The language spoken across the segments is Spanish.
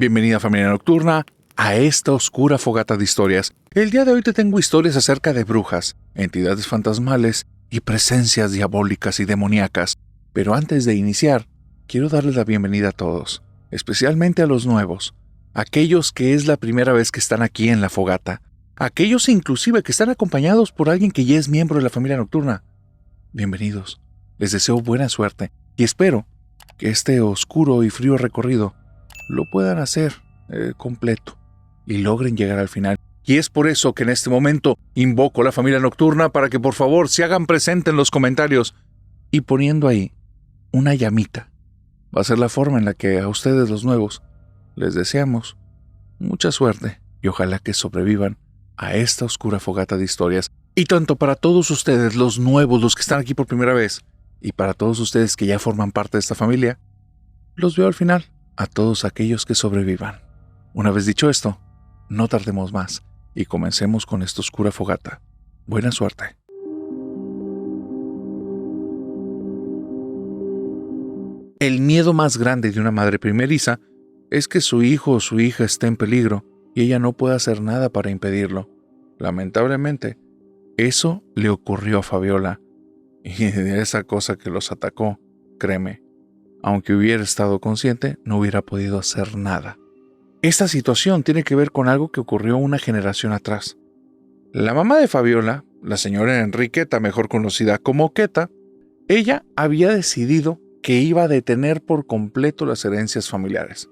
Bienvenida, familia nocturna, a esta oscura fogata de historias. El día de hoy te tengo historias acerca de brujas, entidades fantasmales y presencias diabólicas y demoníacas. Pero antes de iniciar, quiero darles la bienvenida a todos, especialmente a los nuevos, aquellos que es la primera vez que están aquí en la fogata, aquellos inclusive que están acompañados por alguien que ya es miembro de la familia nocturna. Bienvenidos, les deseo buena suerte y espero que este oscuro y frío recorrido lo puedan hacer completo y logren llegar al final. Y es por eso que en este momento invoco a la familia nocturna para que por favor se hagan presente en los comentarios y poniendo ahí una llamita. Va a ser la forma en la que a ustedes los nuevos les deseamos mucha suerte y ojalá que sobrevivan a esta oscura fogata de historias. Y tanto para todos ustedes los nuevos, los que están aquí por primera vez, y para todos ustedes que ya forman parte de esta familia, los veo al final. A todos aquellos que sobrevivan. Una vez dicho esto, no tardemos más y comencemos con esta oscura fogata. Buena suerte. El miedo más grande de una madre primeriza es que su hijo o su hija esté en peligro y ella no pueda hacer nada para impedirlo. Lamentablemente, eso le ocurrió a Fabiola. Y de esa cosa que los atacó, créeme, aunque hubiera estado consciente, no hubiera podido hacer nada. Esta situación tiene que ver con algo que ocurrió una generación atrás. La mamá de Fabiola, la señora Enriqueta, mejor conocida como Queta, ella había decidido que iba a detener por completo las herencias familiares.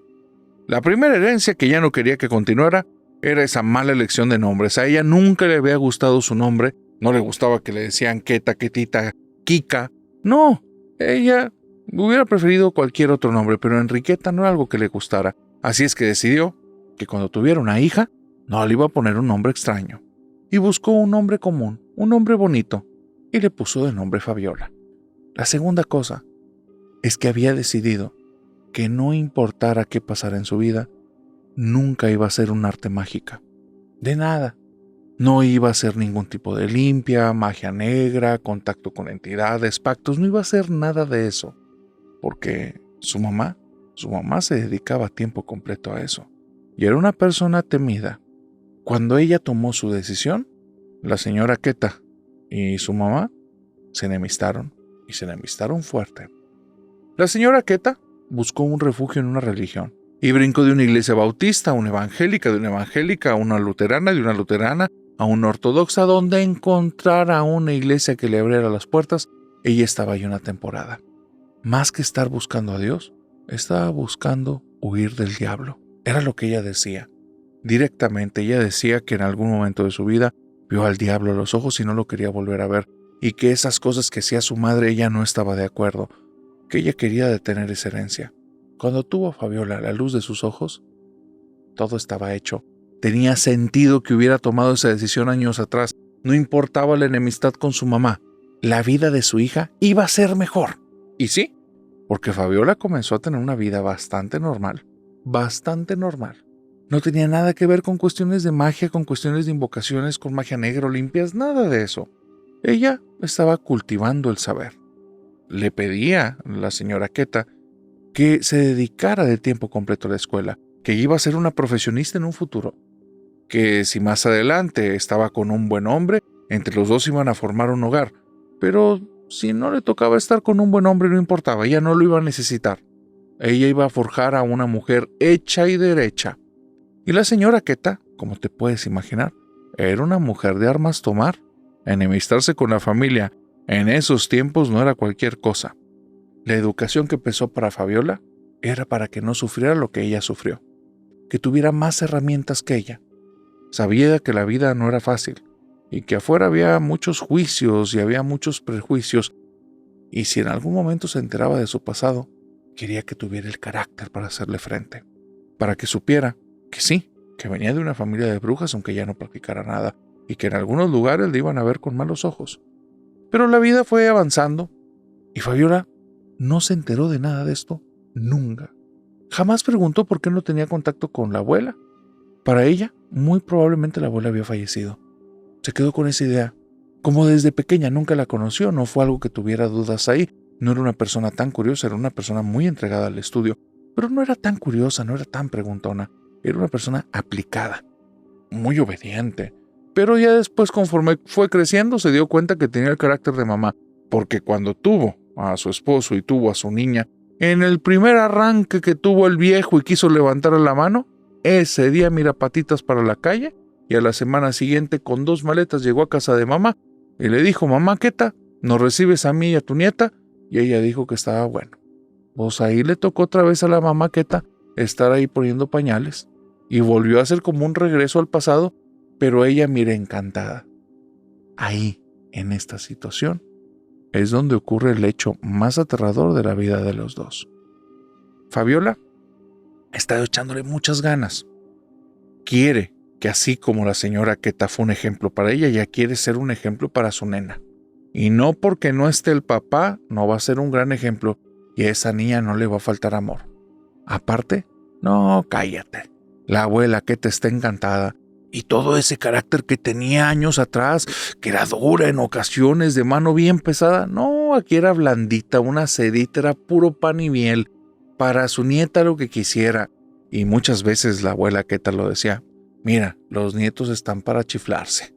La primera herencia que ya no quería que continuara era esa mala elección de nombres. A ella nunca le había gustado su nombre, no le gustaba que le decían Queta, Quetita, Kika. No, ella hubiera preferido cualquier otro nombre, pero Enriqueta no era algo que le gustara. Así es que decidió que cuando tuviera una hija, no le iba a poner un nombre extraño. Y buscó un nombre común, un nombre bonito, y le puso de nombre Fabiola. La segunda cosa es que había decidido que no importara qué pasara en su vida, nunca iba a ser un arte mágica. De nada. No iba a ser ningún tipo de limpia, magia negra, contacto con entidades, pactos, no iba a hacer nada de eso. Porque su mamá se dedicaba a tiempo completo a eso. Y era una persona temida. Cuando ella tomó su decisión, la señora Queta y su mamá se enemistaron, y se enemistaron fuerte. La señora Queta buscó un refugio en una religión, y brincó de una iglesia bautista a una evangélica, de una evangélica a una luterana, de una luterana a una ortodoxa, donde encontrara una iglesia que le abriera las puertas. Ella estaba ahí una temporada. Más que estar buscando a Dios, estaba buscando huir del diablo. Era lo que ella decía. Directamente ella decía que en algún momento de su vida vio al diablo a los ojos y no lo quería volver a ver, y que esas cosas que hacía su madre ella no estaba de acuerdo, que ella quería detener esa herencia. Cuando tuvo a Fabiola a la luz de sus ojos, todo estaba hecho. Tenía sentido que hubiera tomado esa decisión años atrás. No importaba la enemistad con su mamá. La vida de su hija iba a ser mejor. Y sí, porque Fabiola comenzó a tener una vida bastante normal. Bastante normal. No tenía nada que ver con cuestiones de magia, con cuestiones de invocaciones, con magia negra o limpias, nada de eso. Ella estaba cultivando el saber. Le pedía a la señora Queta que se dedicara de tiempo completo a la escuela, que iba a ser una profesionista en un futuro, que si más adelante estaba con un buen hombre, entre los dos iban a formar un hogar, pero si no le tocaba estar con un buen hombre no importaba, ella no lo iba a necesitar. Ella iba a forjar a una mujer hecha y derecha. Y la señora Queta, como te puedes imaginar, era una mujer de armas tomar. Enemistarse con la familia en esos tiempos no era cualquier cosa. La educación que empezó para Fabiola era para que no sufriera lo que ella sufrió, que tuviera más herramientas que ella. Sabía que la vida no era fácil y que afuera había muchos juicios y había muchos prejuicios, y si en algún momento se enteraba de su pasado, quería que tuviera el carácter para hacerle frente, para que supiera que sí, que venía de una familia de brujas aunque ya no practicara nada, y que en algunos lugares le iban a ver con malos ojos. Pero la vida fue avanzando y Fabiola no se enteró de nada de esto nunca. Jamás preguntó por qué no tenía contacto con la abuela. Para ella, muy probablemente la abuela había fallecido. Se quedó con esa idea. Como desde pequeña nunca la conoció, no fue algo que tuviera dudas ahí. No era una persona tan curiosa, era una persona muy entregada al estudio. pero no era tan curiosa, no era tan preguntona. Era una persona aplicada, muy obediente. Pero ya después, conforme fue creciendo, se dio cuenta que tenía el carácter de mamá, porque cuando tuvo a su esposo y tuvo a su niña, en el primer arranque que tuvo el viejo y quiso levantar la mano, ese día mira patitas para la calle, y a la semana siguiente con 2 maletas llegó a casa de mamá y le dijo: mamá, ¿qué tal? ¿Nos recibes a mí y a tu nieta? Y ella dijo que estaba bueno. Pues ahí le tocó otra vez a la mamaqueta estar ahí poniendo pañales, y volvió a hacer como un regreso al pasado, pero ella mira encantada. Ahí, en esta situación, es donde ocurre el hecho más aterrador de la vida de los dos. Fabiola está echándole muchas ganas. Quiere que, así como la señora Queta fue un ejemplo para ella, ya quiere ser un ejemplo para su nena. Y no porque no esté el papá, no va a ser un gran ejemplo, y a esa niña no le va a faltar amor. Aparte, no, cállate. La abuela Queta está encantada. Y todo ese carácter que tenía años atrás, que era dura en ocasiones, de mano bien pesada, no, aquí era blandita, una sedita, era puro pan y miel. Para su nieta lo que quisiera. Y muchas veces la abuela Queta lo decía: mira, los nietos están para chiflarse.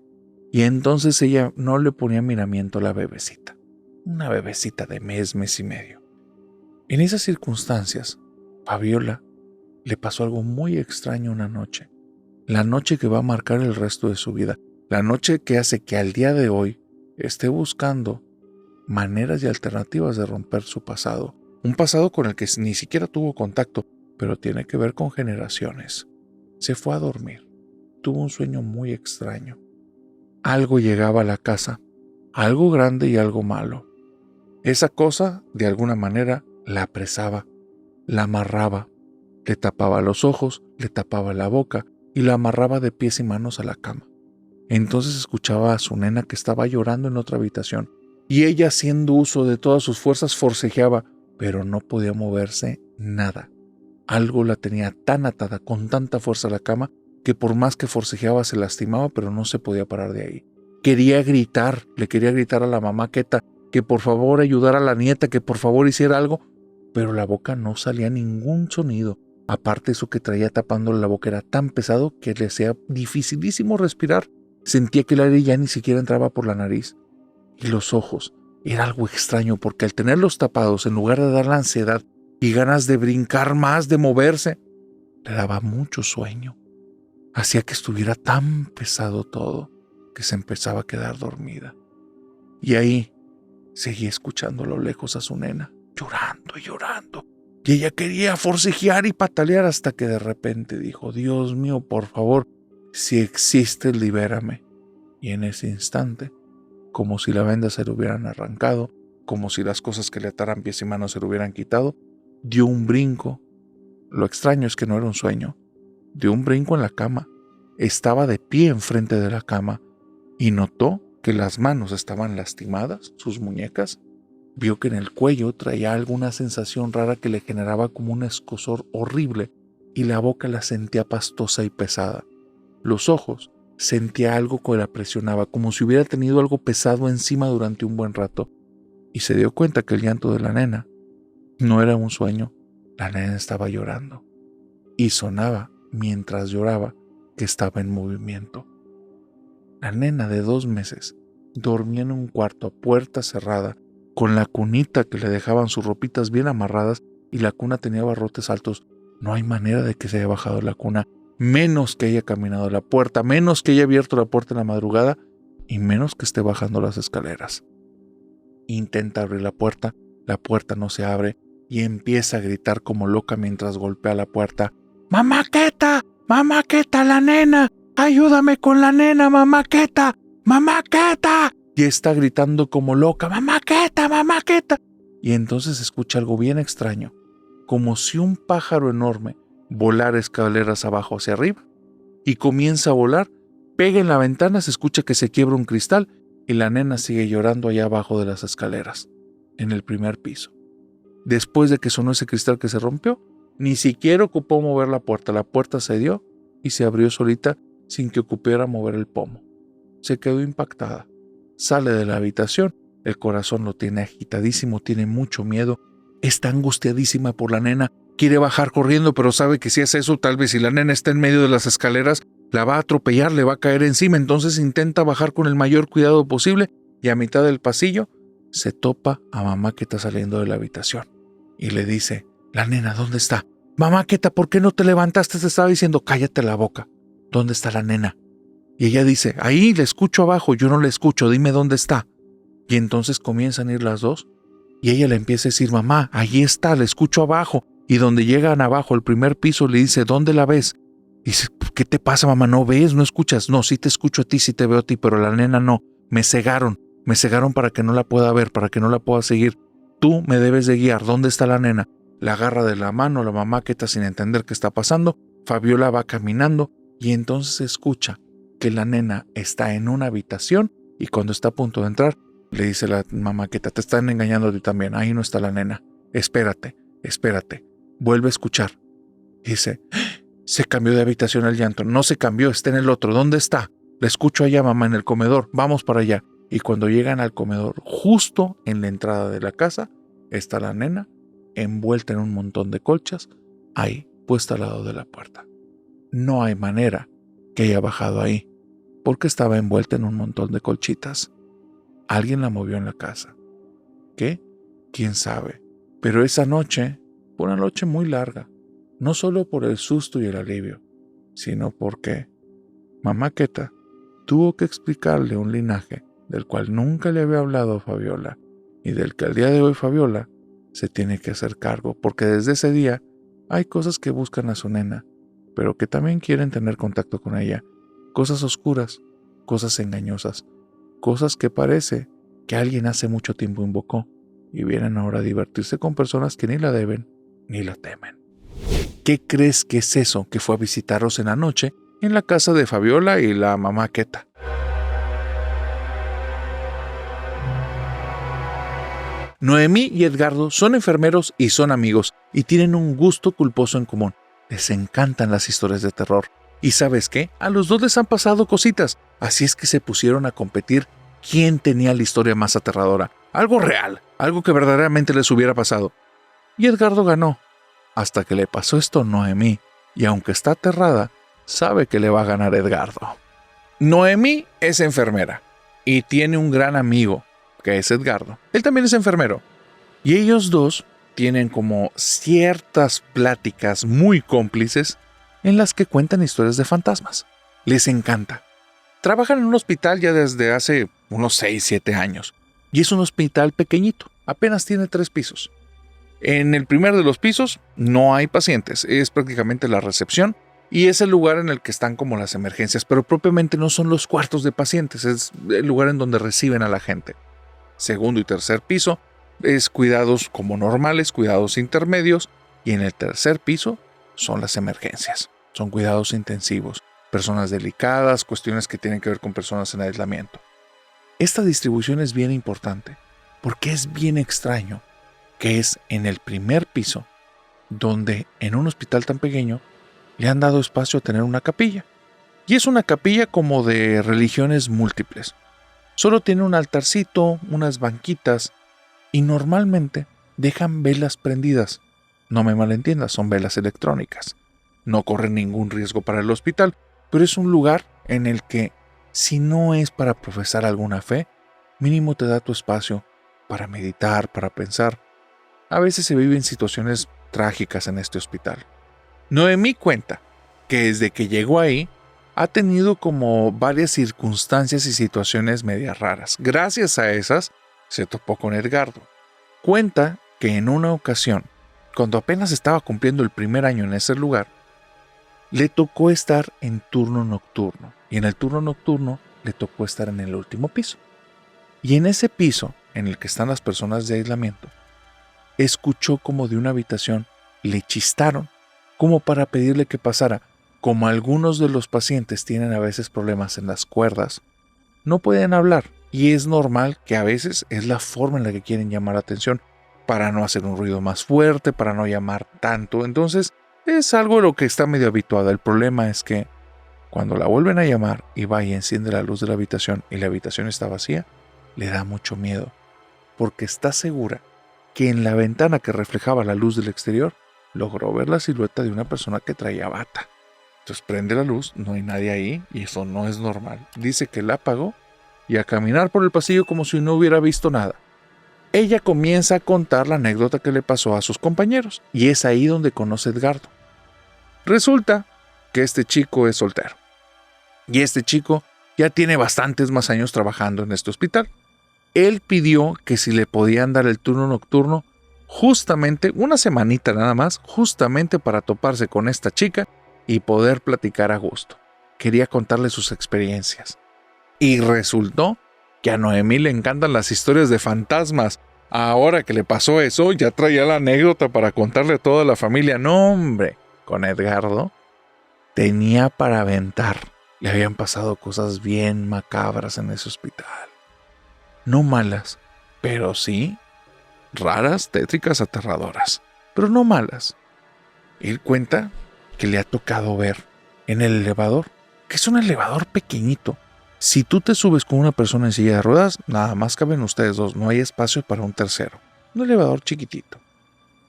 Y entonces ella no le ponía miramiento a la bebecita. Una bebecita de mes y medio. En esas circunstancias, Fabiola le pasó algo muy extraño una noche. La noche que va a marcar el resto de su vida. La noche que hace que al día de hoy esté buscando maneras y alternativas de romper su pasado. Un pasado con el que ni siquiera tuvo contacto, pero tiene que ver con generaciones. Se fue a dormir. Tuvo un sueño muy extraño. Algo llegaba a la casa, algo grande y algo malo. Esa cosa, de alguna manera, la apresaba, la amarraba, le tapaba los ojos, le tapaba la boca y la amarraba de pies y manos a la cama. Entonces escuchaba a su nena que estaba llorando en otra habitación, y ella, haciendo uso de todas sus fuerzas, forcejeaba, pero no podía moverse nada. Algo la tenía tan atada, con tanta fuerza a la cama, que por más que forcejeaba se lastimaba, pero no se podía parar de ahí. Quería gritar, le quería gritar a la mamá Queta que por favor ayudara a la nieta, que por favor hiciera algo, pero la boca no salía ningún sonido. Aparte, eso que traía tapándole la boca era tan pesado que le hacía dificilísimo respirar. Sentía que el aire ya ni siquiera entraba por la nariz. Y los ojos, era algo extraño, porque al tenerlos tapados, en lugar de dar la ansiedad y ganas de brincar más, de moverse, le daba mucho sueño. Hacía que estuviera tan pesado todo que se empezaba a quedar dormida. Y ahí seguía escuchando a lo lejos a su nena, llorando y llorando. Y ella quería forcejear y patalear hasta que de repente dijo: Dios mío, por favor, si existes, libérame. Y en ese instante, como si la venda se le hubieran arrancado, como si las cosas que le ataran pies y manos se le hubieran quitado, dio un brinco. Lo extraño es que no era un sueño. Dio un brinco en la cama. Estaba de pie enfrente de la cama y notó que las manos estaban lastimadas, sus muñecas. Vio que en el cuello traía alguna sensación rara que le generaba como un escozor horrible, y la boca la sentía pastosa y pesada. Los ojos sentía algo que la presionaba, como si hubiera tenido algo pesado encima durante un buen rato, y se dio cuenta que el llanto de la nena no era un sueño. La nena estaba llorando, y sonaba, mientras lloraba, que estaba en movimiento. La nena de 2 meses dormía en un cuarto a puerta cerrada, con la cunita que le dejaban sus ropitas bien amarradas, y la cuna tenía barrotes altos. No hay manera de que se haya bajado de la cuna, menos que haya caminado a la puerta, menos que haya abierto la puerta en la madrugada, y menos que esté bajando las escaleras. Intenta abrir la puerta no se abre, y empieza a gritar como loca mientras golpea la puerta: ¡Mamá Queta! ¡Mamá Queta, la nena! ¡Ayúdame con la nena, mamá Queta! ¡Mamá Queta! Y está gritando como loca: ¡Mamá Queta! ¡Mamá Queta! Y entonces escucha algo bien extraño, como si un pájaro enorme volara escaleras abajo hacia arriba, y comienza a volar, pega en la ventana, se escucha que se quiebra un cristal, y la nena sigue llorando allá abajo de las escaleras, en el primer piso. Después de que sonó ese cristal que se rompió, ni siquiera ocupó mover la puerta se dio y se abrió solita sin que ocupara mover el pomo. Se quedó impactada. Sale de la habitación, el corazón lo tiene agitadísimo, tiene mucho miedo, está angustiadísima por la nena. quiere bajar corriendo, pero sabe que si hace eso, tal vez si la nena está en medio de las escaleras, la va a atropellar, le va a caer encima. Entonces intenta bajar con el mayor cuidado posible y a mitad del pasillo se topa a mamá que está saliendo de la habitación y le dice: la nena, ¿dónde está? Mamá Queta, ¿por qué no te levantaste? Te estaba diciendo, cállate la boca. ¿Dónde está la nena? Y ella dice: ahí, la escucho abajo, yo no la escucho, dime dónde está. Y entonces comienzan a ir las dos y ella le empieza a decir: mamá, ahí está, la escucho abajo. Y donde llegan abajo, el primer piso, le dice: ¿dónde la ves? Y dice: ¿qué te pasa, mamá? ¿No ves? ¿No escuchas? No, sí te escucho a ti, sí te veo a ti, pero la nena no. Me cegaron para que no la pueda ver, para que no la pueda seguir. Tú me debes de guiar. ¿Dónde está la nena? La agarra de la mano la mamá Queta sin entender qué está pasando. Fabiola va caminando y entonces escucha que la nena está en una habitación y cuando está a punto de entrar, le dice la mamá Queta: te están engañando a ti también, ahí no está la nena. Espérate. Vuelve a escuchar. Dice: se cambió de habitación el llanto. No se cambió, está en el otro. ¿Dónde está? La escucho allá, mamá, en el comedor. Vamos para allá. Y cuando llegan al comedor, justo en la entrada de la casa, está la nena envuelta en un montón de colchas, ahí, puesta al lado de la puerta. No hay manera que haya bajado ahí, porque estaba envuelta en un montón de colchitas. Alguien la movió en la casa. ¿Qué? ¿Quién sabe? Pero esa noche fue una noche muy larga, no solo por el susto y el alivio, sino porque mamá Queta tuvo que explicarle un linaje del cual nunca le había hablado a Fabiola y del que al día de hoy Fabiola se tiene que hacer cargo, porque desde ese día hay cosas que buscan a su nena, pero que también quieren tener contacto con ella, cosas oscuras, cosas engañosas, cosas que parece que alguien hace mucho tiempo invocó y vienen ahora a divertirse con personas que ni la deben ni la temen. ¿Qué crees que es eso que fue a visitaros en la noche en la casa de Fabiola y la mamá Queta? Noemí y Edgardo son enfermeros y son amigos y tienen un gusto culposo en común. Les encantan las historias de terror. ¿Y sabes qué? A los dos les han pasado cositas, así es que se pusieron a competir quién tenía la historia más aterradora. Algo real, algo que verdaderamente les hubiera pasado. Y Edgardo ganó, hasta que le pasó esto a Noemí, y aunque está aterrada, sabe que le va a ganar Edgardo. Noemí es enfermera y tiene un gran amigo, que es Edgardo. Él también es enfermero. Y ellos dos tienen como ciertas pláticas muy cómplices en las que cuentan historias de fantasmas. Les encanta. Trabajan en un hospital ya desde hace unos 6-7 años. Y es un hospital pequeñito, apenas tiene 3 pisos. En el primer de los pisos no hay pacientes, es prácticamente la recepción y es el lugar en el que están como las emergencias, pero propiamente no son los cuartos de pacientes, es el lugar en donde reciben a la gente. Segundo y tercer piso es cuidados como normales, cuidados intermedios, y en el tercer piso son las emergencias, son cuidados intensivos, personas delicadas, cuestiones que tienen que ver con personas en aislamiento. Esta distribución es bien importante porque es bien extraño que es en el primer piso donde en un hospital tan pequeño le han dado espacio a tener una capilla. Y es una capilla como de religiones múltiples. Solo tiene un altarcito, unas banquitas y normalmente dejan velas prendidas. No me malentiendas, son velas electrónicas. No corren ningún riesgo para el hospital, pero es un lugar en el que, si no es para profesar alguna fe, mínimo te da tu espacio para meditar, para pensar. A veces se viven situaciones trágicas en este hospital. Noemí cuenta que desde que llegó ahí, ha tenido como varias circunstancias y situaciones medias raras. Gracias a esas, se topó con Edgardo. Cuenta que en una ocasión, cuando apenas estaba cumpliendo el primer año en ese lugar, le tocó estar en turno nocturno. Y en el turno nocturno le tocó estar en el último piso. Y en ese piso, en el que están las personas de aislamiento, escuchó como de una habitación le chistaron, como para pedirle que pasara. Como algunos de los pacientes tienen a veces problemas en las cuerdas, no pueden hablar y es normal que a veces es la forma en la que quieren llamar la atención para no hacer un ruido más fuerte, para no llamar tanto. Entonces es algo de lo que está medio habituada. El problema es que cuando la vuelven a llamar y va y enciende la luz de la habitación y la habitación está vacía, le da mucho miedo porque está segura que en la ventana que reflejaba la luz del exterior logró ver la silueta de una persona que traía bata. Entonces prende la luz, no hay nadie ahí y eso no es normal. Dice que la apagó y a caminar por el pasillo como si no hubiera visto nada. Ella comienza a contar la anécdota que le pasó a sus compañeros y es ahí donde conoce a Edgardo. Resulta que este chico es soltero y este chico ya tiene bastantes más años trabajando en este hospital. Él pidió que si le podían dar el turno nocturno justamente una semanita nada más, justamente para toparse con esta chica y poder platicar a gusto. Quería contarle sus experiencias. Y resultó que a Noemí le encantan las historias de fantasmas. Ahora que le pasó eso, ya traía la anécdota para contarle a toda la familia. No, hombre, con Edgardo tenía para aventar. Le habían pasado cosas bien macabras en ese hospital. No malas, pero sí raras, tétricas, aterradoras. Pero no malas. Él cuenta que le ha tocado ver en el elevador, que es un elevador pequeñito. Si tú te subes con una persona en silla de ruedas, nada más caben ustedes dos, no hay espacio para un tercero. Un elevador chiquitito.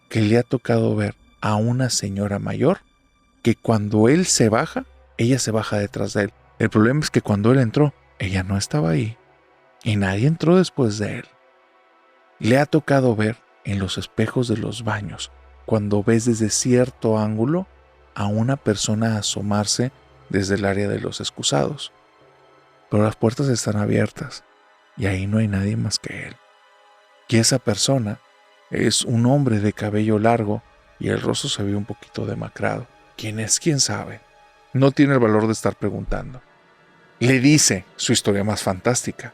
Que le ha tocado ver a una señora mayor que cuando él se baja, ella se baja detrás de él. El problema es que cuando él entró, ella no estaba ahí. Y nadie entró después de él. Le ha tocado ver en los espejos de los baños, cuando ves desde cierto ángulo a una persona asomarse desde el área de los excusados. Pero las puertas están abiertas y ahí no hay nadie más que él. Y esa persona es un hombre de cabello largo y el rostro se ve un poquito demacrado. ¿Quién es? ¿Quién sabe? No tiene el valor de estar preguntando. Le dice su historia más fantástica,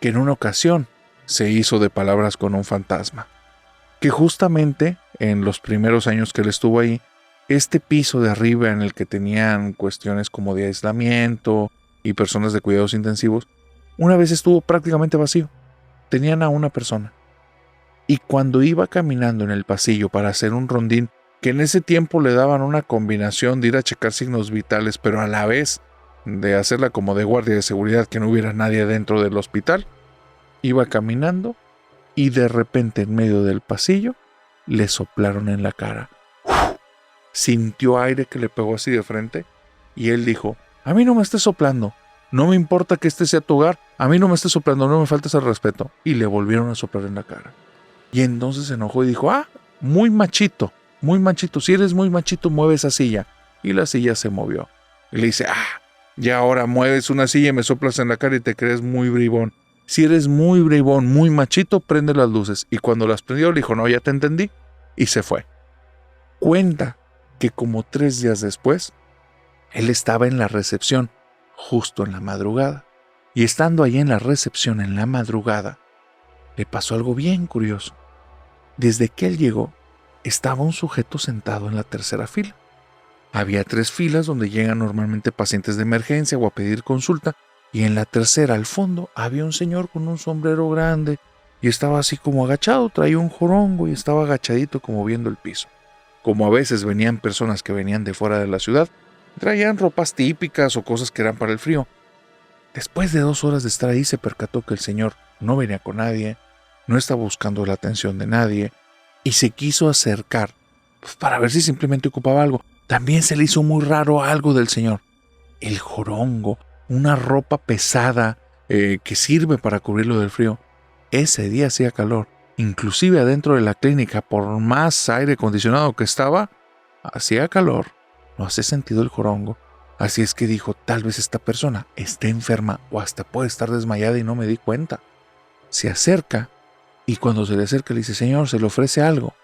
que en una ocasión se hizo de palabras con un fantasma, que justamente en los primeros años que él estuvo ahí, este piso de arriba en el que tenían cuestiones como de aislamiento y personas de cuidados intensivos, una vez estuvo prácticamente vacío. Tenían a una persona. Y cuando iba caminando en el pasillo para hacer un rondín, que en ese tiempo le daban una combinación de ir a checar signos vitales, pero a la vez de hacerla como de guardia de seguridad, que no hubiera nadie dentro del hospital, iba caminando y de repente en medio del pasillo le soplaron en la cara. Sintió aire que le pegó así de frente y él dijo: a mí no me estés soplando, no me importa que este sea tu hogar, a mí no me estés soplando, no me faltes el respeto. Y le volvieron a soplar en la cara. Y entonces se enojó y dijo: muy machito, si eres muy machito mueve esa silla. Y la silla se movió. Y le dice: ya ahora mueves una silla y me soplas en la cara y te crees muy bribón. Si eres muy bribón, muy machito, prende las luces. Y cuando las prendió, le dijo: no, ya te entendí. Y se fue. Cuenta que como 3 días después, él estaba en la recepción, justo en la madrugada. Y estando ahí en la recepción en la madrugada, le pasó algo bien curioso. Desde que él llegó, estaba un sujeto sentado en la tercera fila. Había 3 filas donde llegan normalmente pacientes de emergencia o a pedir consulta, y en la tercera, al fondo, había un señor con un sombrero grande y estaba así como agachado, traía un jorongo y estaba agachadito como viendo el piso. Como a veces venían personas que venían de fuera de la ciudad, traían ropas típicas o cosas que eran para el frío. Después de 2 horas de estar ahí, se percató que el señor no venía con nadie, no estaba buscando la atención de nadie, y se quiso acercar para ver si simplemente ocupaba algo. También se le hizo muy raro algo del señor. El jorongo, una ropa pesada que sirve para cubrirlo del frío. Ese día hacía calor. Inclusive adentro de la clínica, por más aire acondicionado que estaba, hacía calor. No hace sentido el jorongo. Así es que dijo: tal vez esta persona esté enferma o hasta puede estar desmayada y no me di cuenta. Se acerca y cuando se le acerca le dice: señor, ¿se le ofrece algo?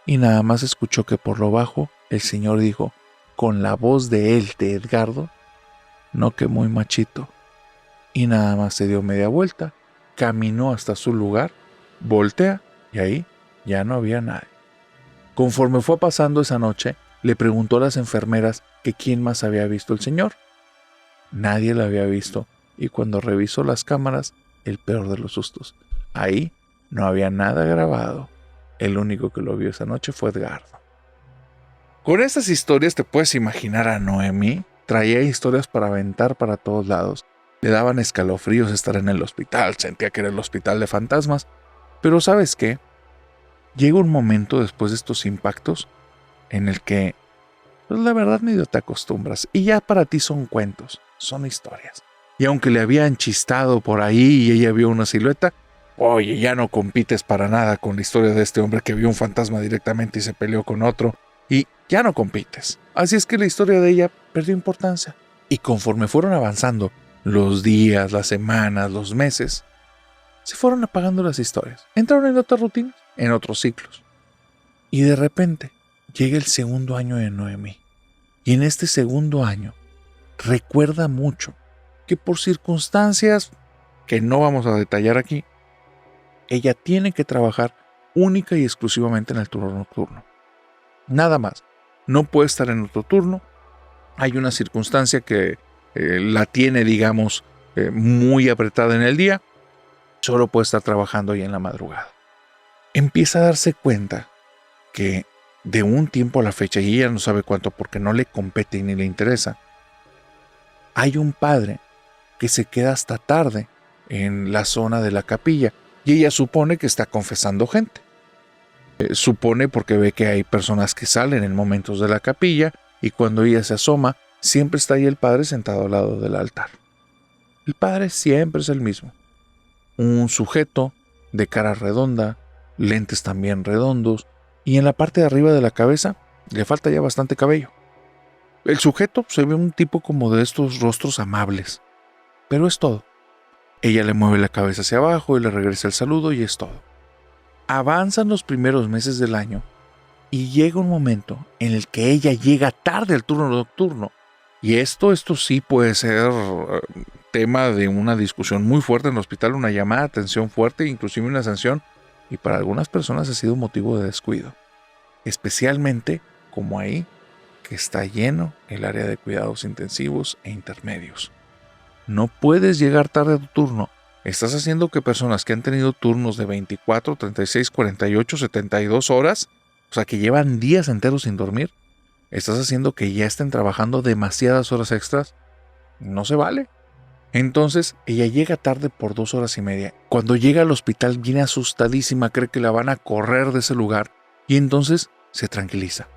Y nada más escuchó que por lo bajo el señor dijo, con la voz de él, de Edgardo: no, que muy machito. Y nada más se dio media vuelta, caminó hasta su lugar, voltea y ahí ya no había nadie. Conforme fue pasando esa noche, le preguntó a las enfermeras que quién más había visto al señor. Nadie lo había visto, y cuando revisó las cámaras, el peor de los sustos. Ahí no había nada grabado. El único que lo vio esa noche fue Edgardo. Con estas historias te puedes imaginar a Noemí. Traía historias para aventar para todos lados. Le daban escalofríos estar en el hospital, sentía que era el hospital de fantasmas. Pero ¿sabes qué? Llega un momento después de estos impactos en el que, pues la verdad medio te acostumbras y ya para ti son cuentos, son historias. Y aunque le habían chistado por ahí y ella vio una silueta, oye, ya no compites para nada con la historia de este hombre que vio un fantasma directamente y se peleó con otro, y ya no compites. Así es que la historia de ella perdió importancia. Y conforme fueron avanzando los días, las semanas, los meses, se fueron apagando las historias. Entraron en otras rutinas, en otros ciclos. Y de repente llega el segundo año de Noemí. Y en este segundo año recuerda mucho que por circunstancias que no vamos a detallar aquí, ella tiene que trabajar única y exclusivamente en el turno nocturno. Nada más. No puede estar en otro turno. Hay una circunstancia que la tiene, digamos, muy apretada en el día. Solo puede estar trabajando ahí en la madrugada. Empieza a darse cuenta que de un tiempo a la fecha, y ella no sabe cuánto porque no le compete ni le interesa, hay un padre que se queda hasta tarde en la zona de la capilla y ella supone que está confesando gente. Supone porque ve que hay personas que salen en momentos de la capilla y cuando ella se asoma, siempre está ahí el padre sentado al lado del altar. El padre siempre es el mismo. Un sujeto de cara redonda, lentes también redondos y en la parte de arriba de la cabeza le falta ya bastante cabello. El sujeto se ve un tipo como de estos rostros amables, pero es todo. Ella le mueve la cabeza hacia abajo y le regresa el saludo y es todo. Avanzan los primeros meses del año y llega un momento en el que ella llega tarde al turno nocturno. Y esto sí puede ser tema de una discusión muy fuerte en el hospital, una llamada de atención fuerte, inclusive una sanción, y para algunas personas ha sido motivo de descuido. Especialmente como ahí que está lleno el área de cuidados intensivos e intermedios. No puedes llegar tarde a tu turno. Estás haciendo que personas que han tenido turnos de 24, 36, 48, 72 horas, o sea que llevan días enteros sin dormir, estás haciendo que ya estén trabajando demasiadas horas extras. No se vale. Entonces ella llega tarde por 2 horas y media. Cuando llega al hospital viene asustadísima, cree que la van a correr de ese lugar y entonces se tranquiliza.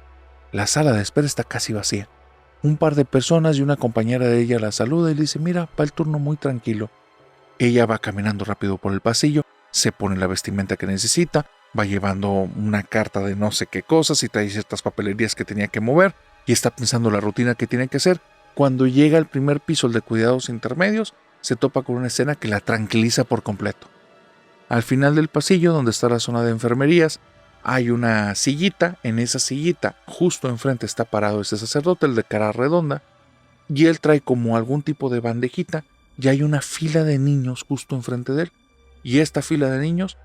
La sala de espera está casi vacía. Un par de personas y una compañera de ella la saluda y le dice: mira, va el turno muy tranquilo. Ella va caminando rápido por el pasillo, se pone la vestimenta que necesita, va llevando una carta de no sé qué cosas y trae ciertas papelerías que tenía que mover y está pensando la rutina que tiene que hacer. Cuando llega al primer piso, el de cuidados intermedios, se topa con una escena que la tranquiliza por completo. Al final del pasillo, donde está la zona de enfermerías, hay una sillita. En esa sillita, justo enfrente está parado ese sacerdote, el de cara redonda, y él trae como algún tipo de bandejita y hay una fila de niños justo enfrente de él. Y esta fila de niños,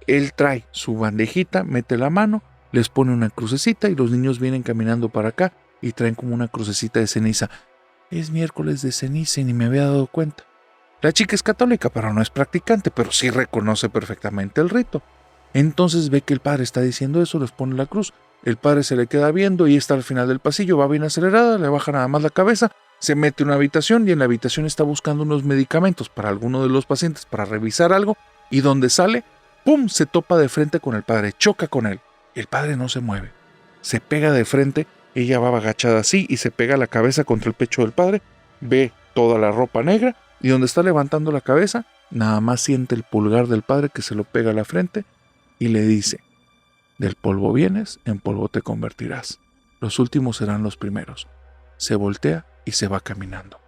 él trae su bandejita, mete la mano, les pone una crucecita y los niños vienen caminando para acá y traen como una crucecita de ceniza. Es miércoles de ceniza y ni me había dado cuenta. La chica es católica, pero no es practicante, pero sí reconoce perfectamente el rito. Entonces ve que el padre está diciendo eso, les pone la cruz. El padre se le queda viendo y está al final del pasillo, va bien acelerada, le baja nada más la cabeza, se mete en una habitación y en la habitación está buscando unos medicamentos para alguno de los pacientes para revisar algo y donde sale, ¡pum!, se topa de frente con el padre, choca con él. El padre no se mueve, se pega de frente, ella va agachada así y se pega la cabeza contra el pecho del padre, ve toda la ropa negra y donde está levantando la cabeza, nada más siente el pulgar del padre que se lo pega a la frente y le dice: del polvo vienes, en polvo te convertirás. Los últimos serán los primeros. Se voltea y se va caminando.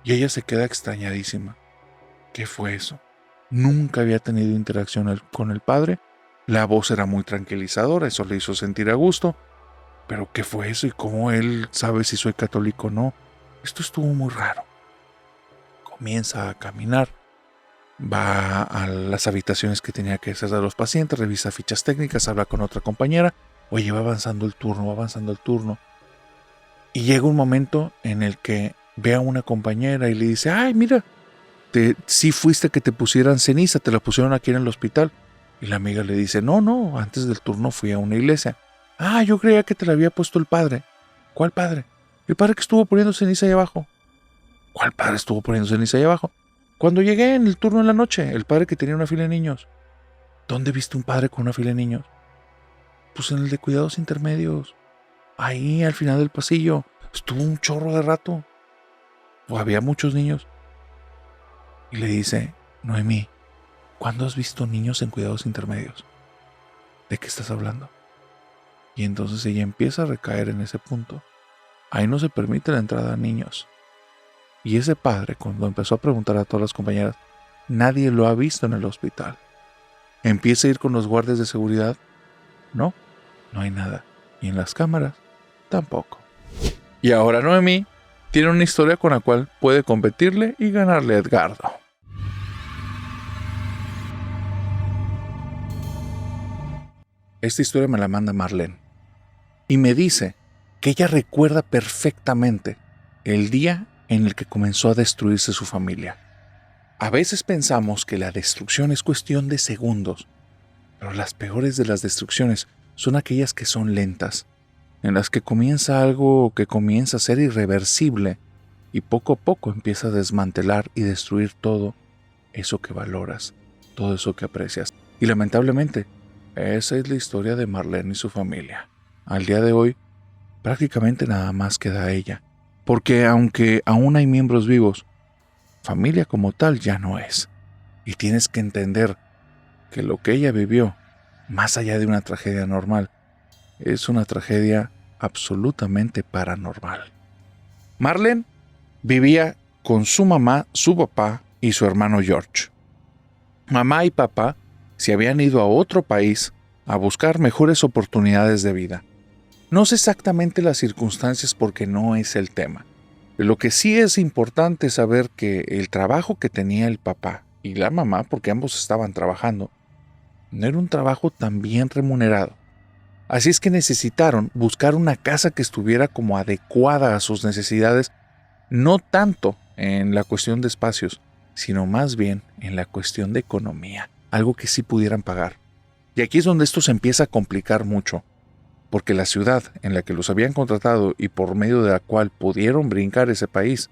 Y ella se queda extrañadísima. ¿Qué fue eso? Nunca había tenido interacción con el padre. La voz era muy tranquilizadora, eso le hizo sentir a gusto. ¿Pero qué fue eso? ¿Y cómo él sabe si soy católico o no? Esto estuvo muy raro. Comienza a caminar. Va a las habitaciones que tenía que hacer de los pacientes, revisa fichas técnicas, habla con otra compañera. Oye, va avanzando el turno. Y llega un momento en el que ve a una compañera y le dice: ay, mira, sí fuiste que te pusieran ceniza, te la pusieron aquí en el hospital. Y la amiga le dice: no, antes del turno fui a una iglesia. Ah, yo creía que te la había puesto el padre. ¿Cuál padre? El padre que estuvo poniendo ceniza ahí abajo. ¿Cuál padre estuvo poniendo ceniza ahí abajo? Cuando llegué en el turno en la noche, el padre que tenía una fila de niños. ¿Dónde viste un padre con una fila de niños? Pues en el de cuidados intermedios. Ahí al final del pasillo. Estuvo un chorro de rato. O había muchos niños. Y le dice, Noemí, ¿cuándo has visto niños en cuidados intermedios? ¿De qué estás hablando? Y entonces ella empieza a recaer en ese punto. Ahí no se permite la entrada a niños. Y ese padre, cuando empezó a preguntar a todas las compañeras, nadie lo ha visto en el hospital. Empieza a ir con los guardias de seguridad. No hay nada. Y en las cámaras, tampoco. Y ahora Noemí tiene una historia con la cual puede competirle y ganarle a Edgardo. Esta historia me la manda Marlene. Y me dice que ella recuerda perfectamente el día en el que comenzó a destruirse su familia. A veces pensamos que la destrucción es cuestión de segundos, pero las peores de las destrucciones son aquellas que son lentas, en las que comienza algo que comienza a ser irreversible y poco a poco empieza a desmantelar y destruir todo eso que valoras, todo eso que aprecias. Y lamentablemente, esa es la historia de Marlene y su familia. Al día de hoy, prácticamente nada más queda ella, porque aunque aún hay miembros vivos, familia como tal ya no es. Y tienes que entender que lo que ella vivió, más allá de una tragedia normal, es una tragedia absolutamente paranormal. Marlene vivía con su mamá, su papá y su hermano George. Mamá y papá se habían ido a otro país a buscar mejores oportunidades de vida. No sé exactamente las circunstancias porque no es el tema. Lo que sí es importante saber que el trabajo que tenía el papá y la mamá, porque ambos estaban trabajando, no era un trabajo tan bien remunerado. Así es que necesitaron buscar una casa que estuviera como adecuada a sus necesidades, no tanto en la cuestión de espacios, sino más bien en la cuestión de economía, algo que sí pudieran pagar. Y aquí es donde esto se empieza a complicar mucho, porque la ciudad en la que los habían contratado y por medio de la cual pudieron brincar ese país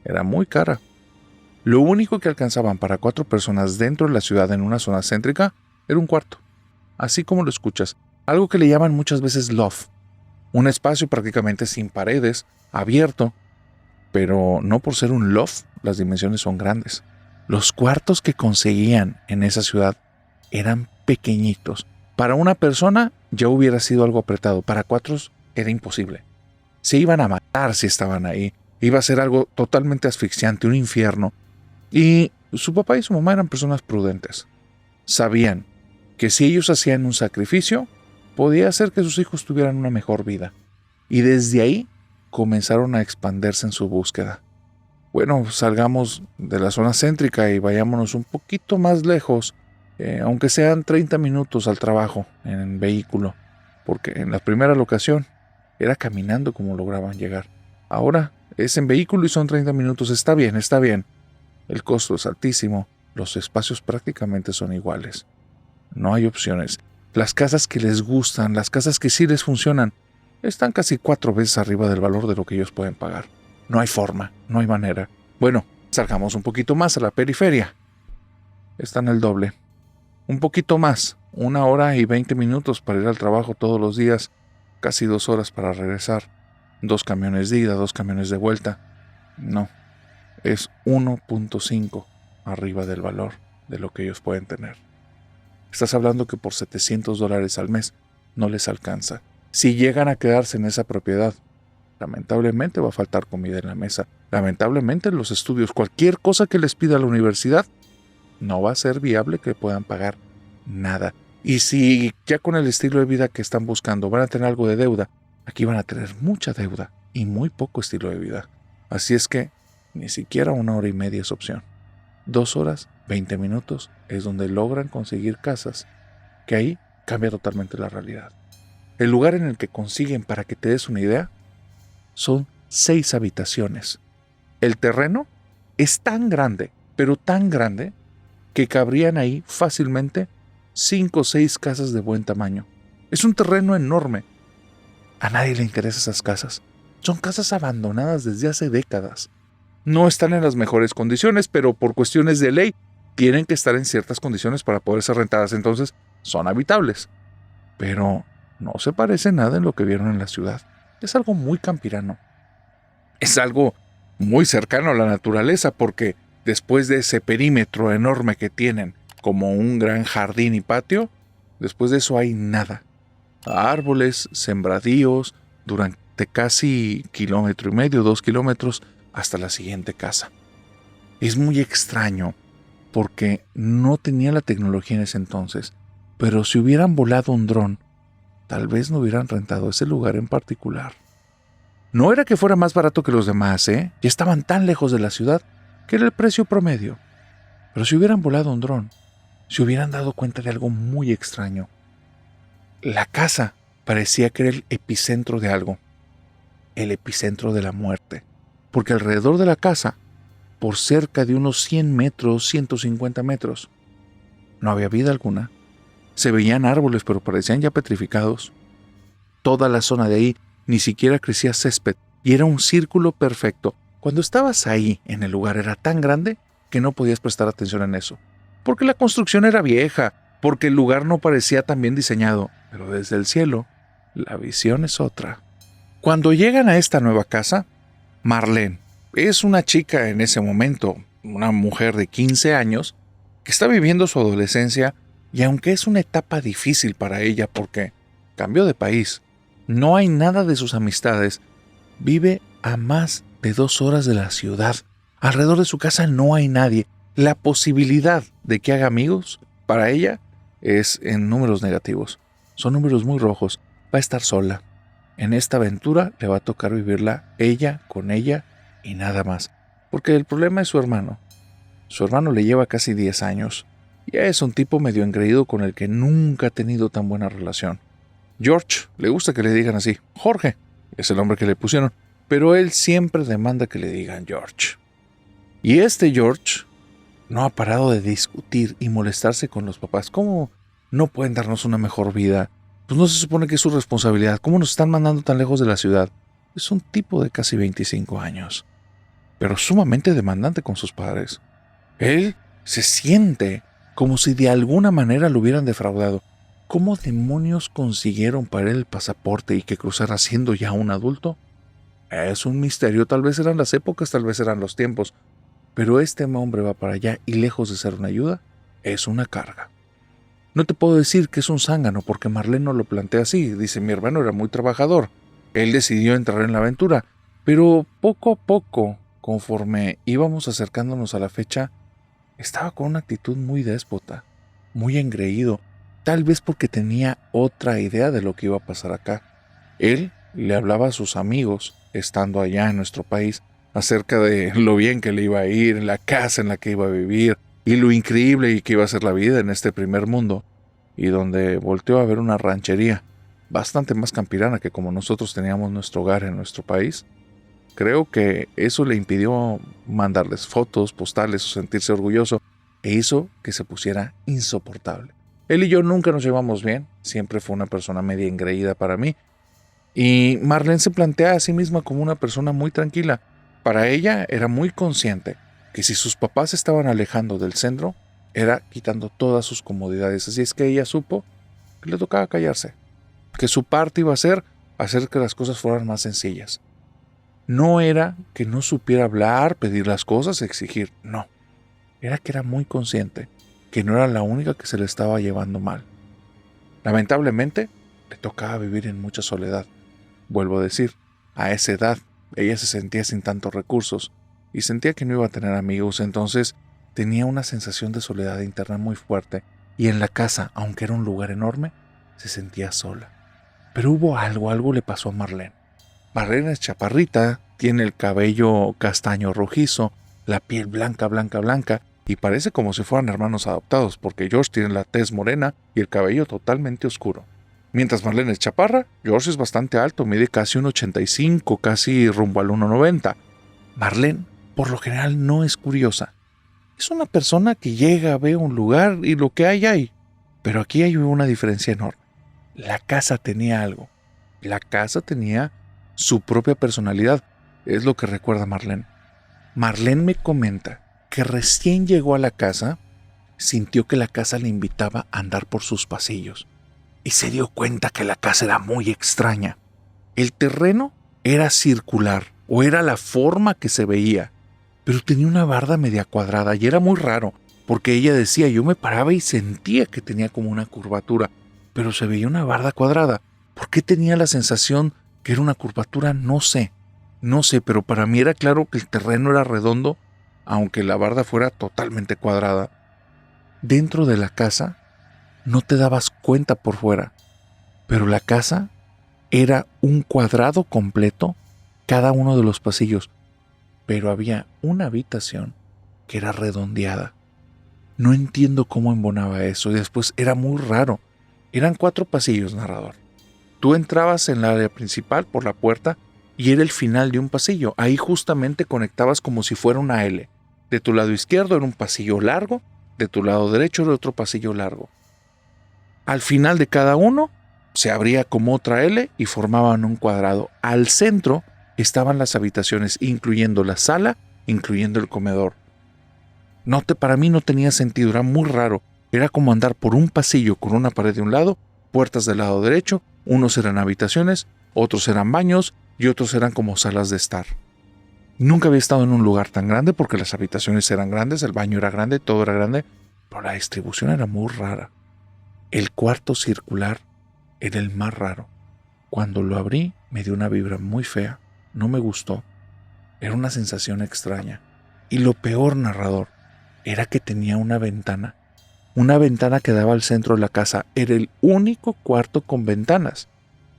era muy cara. Lo único que alcanzaban para 4 personas dentro de la ciudad en una zona céntrica era un cuarto, así como lo escuchas, algo que le llaman muchas veces loft, un espacio prácticamente sin paredes, abierto, pero no por ser un loft, las dimensiones son grandes. Los cuartos que conseguían en esa ciudad eran pequeñitos. Para una persona ya hubiera sido algo apretado, para 4 era imposible. Se iban a matar si estaban ahí, iba a ser algo totalmente asfixiante, un infierno. Y su papá y su mamá eran personas prudentes. Sabían que si ellos hacían un sacrificio, podía hacer que sus hijos tuvieran una mejor vida. Y desde ahí comenzaron a expandirse en su búsqueda. Bueno, salgamos de la zona céntrica y vayámonos un poquito más lejos, aunque sean 30 minutos al trabajo en vehículo, porque en la primera locación era caminando como lograban llegar. Ahora es en vehículo y son 30 minutos, está bien. El costo es altísimo, los espacios prácticamente son iguales. No hay opciones. Las casas que les gustan, las casas que sí les funcionan, están casi 4 veces arriba del valor de lo que ellos pueden pagar. No hay forma, no hay manera. Bueno, salgamos un poquito más a la periferia. Están el doble. Un poquito más, 1 hora y 20 minutos para ir al trabajo todos los días, casi 2 horas para regresar. 2 camiones de ida, 2 camiones de vuelta. No, es 1.5 arriba del valor de lo que ellos pueden tener. Estás hablando que por $700 al mes no les alcanza. Si llegan a quedarse en esa propiedad, lamentablemente va a faltar comida en la mesa. Lamentablemente los estudios, cualquier cosa que les pida la universidad, no va a ser viable que puedan pagar nada. Y si ya con el estilo de vida que están buscando van a tener algo de deuda, aquí van a tener mucha deuda y muy poco estilo de vida. Así es que ni siquiera 1 hora y media es opción. 2 horas, 20 minutos es donde logran conseguir casas, que ahí cambia totalmente la realidad. El lugar en el que consiguen, para que te des una idea, son 6 habitaciones. El terreno es tan grande, pero tan grande, que cabrían ahí fácilmente 5 o 6 casas de buen tamaño. Es un terreno enorme. A nadie le interesan esas casas. Son casas abandonadas desde hace décadas. No están en las mejores condiciones, pero por cuestiones de ley tienen que estar en ciertas condiciones para poder ser rentadas, entonces son habitables. Pero no se parece nada en lo que vieron en la ciudad. Es algo muy campirano. Es algo muy cercano a la naturaleza porque después de ese perímetro enorme que tienen, como un gran jardín y patio, después de eso hay nada. Árboles, sembradíos, durante casi 1,5 kilómetros, 2 kilómetros, hasta la siguiente casa. Es muy extraño porque no tenía la tecnología en ese entonces, pero si hubieran volado un dron, tal vez no hubieran rentado ese lugar en particular. No era que fuera más barato que los demás, Ya estaban tan lejos de la ciudad que era el precio promedio. Pero si hubieran volado un dron, se hubieran dado cuenta de algo muy extraño. La casa parecía que era el epicentro de algo, el epicentro de la muerte, porque alrededor de la casa, por cerca de unos 100 metros, 150 metros, no había vida alguna. Se veían árboles, pero parecían ya petrificados. Toda la zona de ahí ni siquiera crecía césped y era un círculo perfecto. Cuando estabas ahí en el lugar era tan grande que no podías prestar atención en eso, porque la construcción era vieja, porque el lugar no parecía tan bien diseñado, pero desde el cielo la visión es otra. Cuando llegan a esta nueva casa, Marlene es una chica en ese momento, una mujer de 15 años, que está viviendo su adolescencia y aunque es una etapa difícil para ella porque cambió de país, no hay nada de sus amistades, vive a más de 2 horas de la ciudad. Alrededor de su casa no hay nadie. La posibilidad de que haga amigos, para ella, es en números negativos. Son números muy rojos. Va a estar sola. En esta aventura le va a tocar vivirla ella con ella y nada más. Porque el problema es su hermano. Su hermano le lleva casi 10 años. Ya es un tipo medio engreído con el que nunca ha tenido tan buena relación. George, le gusta que le digan así. Jorge es el nombre que le pusieron. Pero él siempre demanda que le digan George. Y este George no ha parado de discutir y molestarse con los papás. ¿Cómo no pueden darnos una mejor vida? Pues no se supone que es su responsabilidad. ¿Cómo nos están mandando tan lejos de la ciudad? Es un tipo de casi 25 años, pero sumamente demandante con sus padres. Él se siente como si de alguna manera lo hubieran defraudado. ¿Cómo demonios consiguieron para él el pasaporte y que cruzara siendo ya un adulto? Es un misterio. Tal vez eran las épocas, tal vez eran los tiempos. Pero este hombre va para allá y lejos de ser una ayuda, es una carga. No te puedo decir que es un zángano porque Marlene no lo plantea así. Dice, mi hermano era muy trabajador. Él decidió entrar en la aventura. Pero poco a poco, conforme íbamos acercándonos a la fecha, estaba con una actitud muy déspota, muy engreído. Tal vez porque tenía otra idea de lo que iba a pasar acá. Él le hablaba a sus amigos, estando allá en nuestro país, acerca de lo bien que le iba a ir, en la casa en la que iba a vivir, y lo increíble y que iba a ser la vida en este primer mundo, y donde volteó a ver una ranchería, bastante más campirana que como nosotros teníamos nuestro hogar en nuestro país. Creo que eso le impidió mandarles fotos, postales o sentirse orgulloso, e hizo que se pusiera insoportable. Él y yo nunca nos llevamos bien, siempre fue una persona media engreída para mí, y Marlene se plantea a sí misma como una persona muy tranquila. Para ella era muy consciente que si sus papás se estaban alejando del centro, era quitando todas sus comodidades. Así es que ella supo que le tocaba callarse, que su parte iba a ser hacer que las cosas fueran más sencillas. No era que no supiera hablar, pedir las cosas, exigir, no. Era que era muy consciente que no era la única que se le estaba llevando mal. Lamentablemente, le tocaba vivir en mucha soledad. Vuelvo a decir, a esa edad, ella se sentía sin tantos recursos y sentía que no iba a tener amigos, entonces tenía una sensación de soledad interna muy fuerte y en la casa, aunque era un lugar enorme, se sentía sola. Pero hubo algo le pasó a Marlene. Marlene es chaparrita, tiene el cabello castaño rojizo, la piel blanca, blanca, blanca y parece como si fueran hermanos adoptados porque George tiene la tez morena y el cabello totalmente oscuro. Mientras Marlene es chaparra, George es bastante alto, mide casi 1,85, casi rumbo al 1,90. Marlene, por lo general, no es curiosa. Es una persona que llega, ve un lugar y lo que hay. Pero aquí hay una diferencia enorme. La casa tenía algo. La casa tenía su propia personalidad. Es lo que recuerda Marlene. Marlene me comenta que recién llegó a la casa, sintió que la casa le invitaba a andar por sus pasillos. y se dio cuenta que la casa era muy extraña. El terreno era circular, o era la forma que se veía, pero tenía una barda media cuadrada y era muy raro, porque ella decía, yo me paraba y sentía que tenía como una curvatura, pero se veía una barda cuadrada. ¿Por qué tenía la sensación que era una curvatura? No sé, pero para mí era claro que el terreno era redondo, aunque la barda fuera totalmente cuadrada. Dentro de la casa no te dabas cuenta por fuera, pero la casa era un cuadrado completo, cada uno de los pasillos, pero había una habitación que era redondeada. No entiendo cómo embonaba eso, y después era muy raro. Eran 4 pasillos, narrador. Tú entrabas en la área principal por la puerta y era el final de un pasillo. Ahí justamente conectabas como si fuera una L. De tu lado izquierdo era un pasillo largo, de tu lado derecho era otro pasillo largo. Al final de cada uno se abría como otra L y formaban un cuadrado. Al centro estaban las habitaciones, incluyendo la sala, incluyendo el comedor. Para mí no tenía sentido, era muy raro. Era como andar por un pasillo con una pared de un lado, puertas del lado derecho, unos eran habitaciones, otros eran baños y otros eran como salas de estar. Nunca había estado en un lugar tan grande porque las habitaciones eran grandes, el baño era grande, todo era grande, pero la distribución era muy rara. El cuarto circular era el más raro. Cuando lo abrí me dio una vibra muy fea, no me gustó, era una sensación extraña. Y lo peor, narrador, era que tenía una ventana que daba al centro de la casa. Era el único cuarto con ventanas.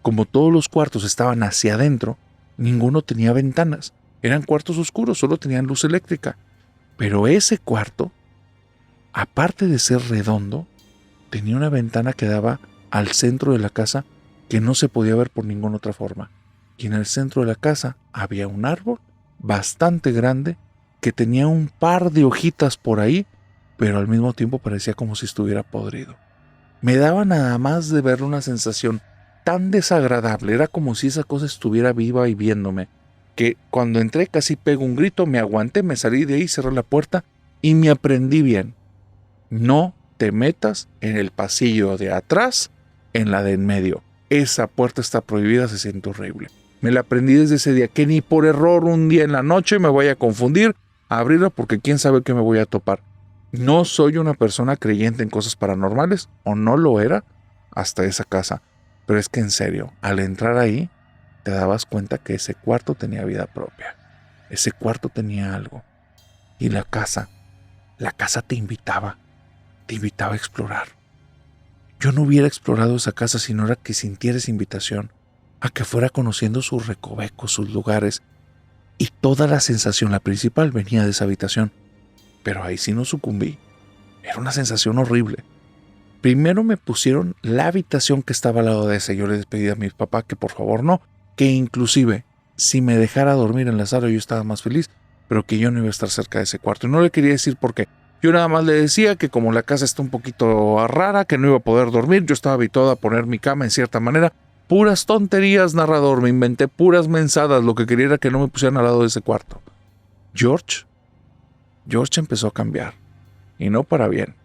Como todos los cuartos estaban hacia adentro, ninguno tenía ventanas. Eran cuartos oscuros, solo tenían luz eléctrica. Pero ese cuarto, aparte de ser redondo, tenía una ventana que daba al centro de la casa que no se podía ver por ninguna otra forma. Y en el centro de la casa había un árbol bastante grande que tenía un par de hojitas por ahí, pero al mismo tiempo parecía como si estuviera podrido. Me daba nada más de verlo una sensación tan desagradable, era como si esa cosa estuviera viva y viéndome, que cuando entré casi pego un grito, me aguanté, me salí de ahí, cerré la puerta y me aprendí bien. No te metas en el pasillo de atrás, en la de en medio. Esa puerta está prohibida, se siente horrible. Me la aprendí desde ese día, que ni por error un día en la noche me voy a confundir a abrirla porque quién sabe qué me voy a topar. No soy una persona creyente en cosas paranormales, o no lo era hasta esa casa. Pero es que en serio, al entrar ahí, te dabas cuenta que ese cuarto tenía vida propia. Ese cuarto tenía algo. Y la casa te invitaba a explorar. Yo no hubiera explorado esa casa si no era que sintiera esa invitación, a que fuera conociendo sus recovecos, sus lugares, y toda la sensación, la principal, venía de esa habitación. Pero ahí sí no sucumbí. Era una sensación horrible. Primero me pusieron la habitación que estaba al lado de esa. Yo les pedí a mi papá que por favor no, que inclusive si me dejara dormir en la sala yo estaba más feliz, pero que yo no iba a estar cerca de ese cuarto. Y no le quería decir por qué. Yo nada más le decía que como la casa está un poquito rara, que no iba a poder dormir. Yo estaba habituado a poner mi cama en cierta manera. Puras tonterías, narrador. Me inventé puras mensadas. Lo que quería era que no me pusieran al lado de ese cuarto. George empezó a cambiar. Y no para bien.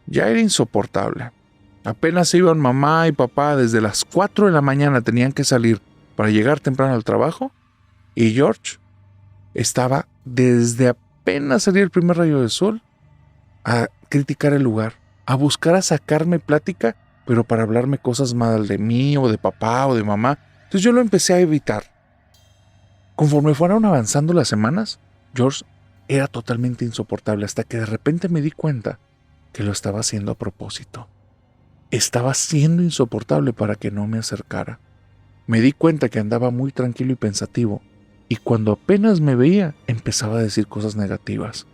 Ya era insoportable. Apenas iban mamá y papá desde las 4 de la mañana, tenían que salir para llegar temprano al trabajo. Y George estaba desde apenas salir el primer rayo de sol a criticar el lugar, a buscar a sacarme plática, pero para hablarme cosas mal de mí o de papá o de mamá. Entonces yo lo empecé a evitar. Conforme fueron avanzando las semanas, George era totalmente insoportable hasta que de repente me di cuenta que lo estaba haciendo a propósito. Estaba siendo insoportable para que no me acercara. Me di cuenta que andaba muy tranquilo y pensativo, y cuando apenas me veía, empezaba a decir cosas negativas.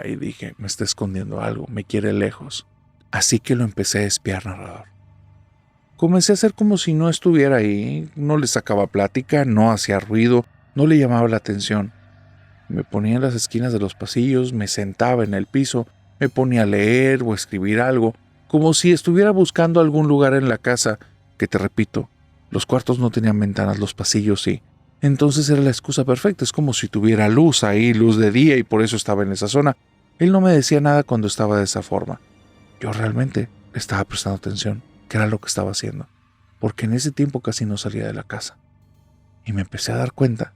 Y dije, me está escondiendo algo, me quiere lejos. Así que lo empecé a espiar, narrador. Comencé a hacer como si no estuviera ahí, no le sacaba plática, no hacía ruido, no le llamaba la atención. Me ponía en las esquinas de los pasillos, me sentaba en el piso, me ponía a leer o escribir algo, como si estuviera buscando algún lugar en la casa, que te repito, los cuartos no tenían ventanas, los pasillos sí. Entonces era la excusa perfecta, es como si tuviera luz ahí, luz de día, y por eso estaba en esa zona. Él no me decía nada cuando estaba de esa forma. Yo realmente le estaba prestando atención. qué era lo que estaba haciendo, porque en ese tiempo casi no salía de la casa. Y me empecé a dar cuenta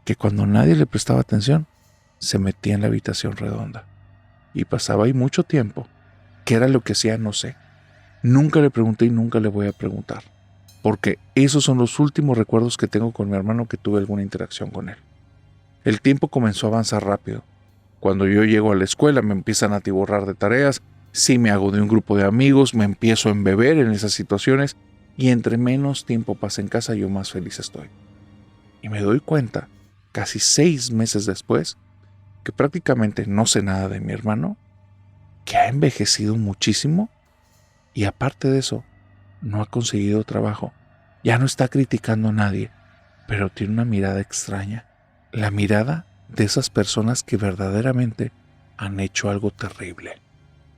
que cuando nadie le prestaba atención, se metía en la habitación redonda. Y pasaba ahí mucho tiempo. ¿Qué era lo que hacía? No sé. Nunca le pregunté y nunca le voy a preguntar, porque esos son los últimos recuerdos que tengo con mi hermano que tuve alguna interacción con él. El tiempo comenzó a avanzar rápido. Cuando yo llego a la escuela me empiezan a atiborrar de tareas, si me hago de un grupo de amigos, me empiezo a embeber en esas situaciones y entre menos tiempo pasa en casa yo más feliz estoy. Y me doy cuenta, casi 6 meses después, que prácticamente no sé nada de mi hermano, que ha envejecido muchísimo y aparte de eso, no ha conseguido trabajo. Ya no está criticando a nadie, pero tiene una mirada extraña. La mirada de esas personas que verdaderamente han hecho algo terrible.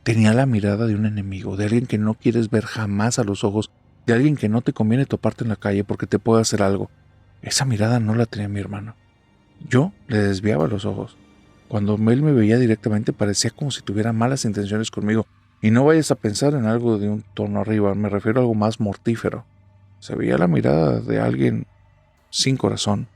Tenía la mirada de un enemigo, de alguien que no quieres ver jamás a los ojos, de alguien que no te conviene toparte en la calle porque te puede hacer algo. Esa mirada no la tenía mi hermano. Yo le desviaba los ojos. Cuando él me veía directamente parecía como si tuviera malas intenciones conmigo. Y no vayas a pensar en algo de un tono arriba, me refiero a algo más mortífero. Se veía la mirada de alguien sin corazón.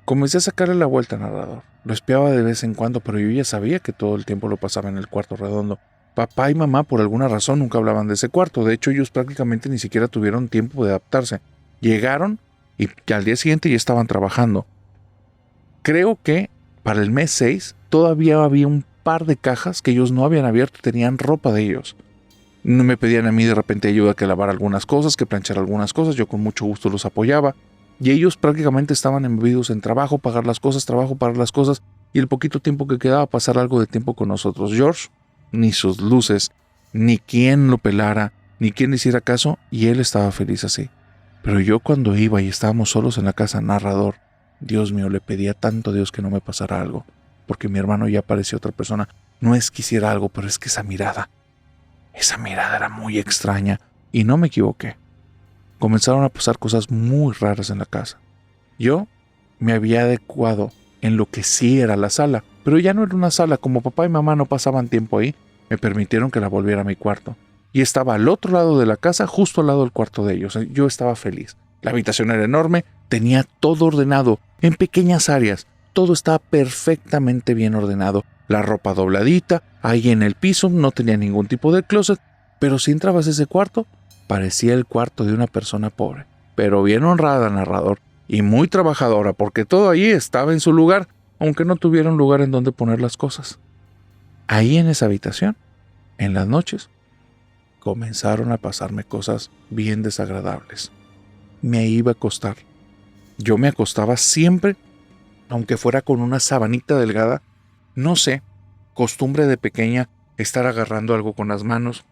Comencé a sacarle la vuelta al narrador. Lo espiaba de vez en cuando, pero yo ya sabía que todo el tiempo lo pasaba en el cuarto redondo. Papá y mamá por alguna razón nunca hablaban de ese cuarto. De hecho, ellos prácticamente ni siquiera tuvieron tiempo de adaptarse. Llegaron y al día siguiente ya estaban trabajando. Creo que para el mes 6 todavía había un par de cajas que ellos no habían abierto, tenían ropa de ellos. No me pedían a mí de repente ayuda que lavar algunas cosas, que planchar algunas cosas, yo con mucho gusto los apoyaba. Y ellos prácticamente estaban embebidos en trabajo, pagar las cosas, y el poquito tiempo que quedaba pasar algo de tiempo con nosotros. George, ni sus luces, ni quien lo pelara, ni quien le hiciera caso, y él estaba feliz así. Pero yo cuando iba y estábamos solos en la casa, narrador, Dios mío, le pedía tanto a Dios que no me pasara algo, porque mi hermano ya parecía otra persona. No es que hiciera algo, pero es que esa mirada era muy extraña, y no me equivoqué. Comenzaron a pasar cosas muy raras en la casa. Yo me había adecuado en lo que sí era la sala, pero ya no era una sala. Como papá y mamá no pasaban tiempo ahí, me permitieron que la volviera a mi cuarto. Y estaba al otro lado de la casa, justo al lado del cuarto de ellos. Yo estaba feliz. La habitación era enorme, tenía todo ordenado, en pequeñas áreas. Todo estaba perfectamente bien ordenado. La ropa dobladita, ahí en el piso, no tenía ningún tipo de closet. Pero si entrabas a ese cuarto, parecía el cuarto de una persona pobre, pero bien honrada, narrador, y muy trabajadora, porque todo allí estaba en su lugar, aunque no tuviera un lugar en donde poner las cosas. Ahí en esa habitación, en las noches, comenzaron a pasarme cosas bien desagradables. Me iba a acostar. Yo me acostaba siempre, aunque fuera con una sabanita delgada. No sé, costumbre de pequeña, estar agarrando algo con las manos,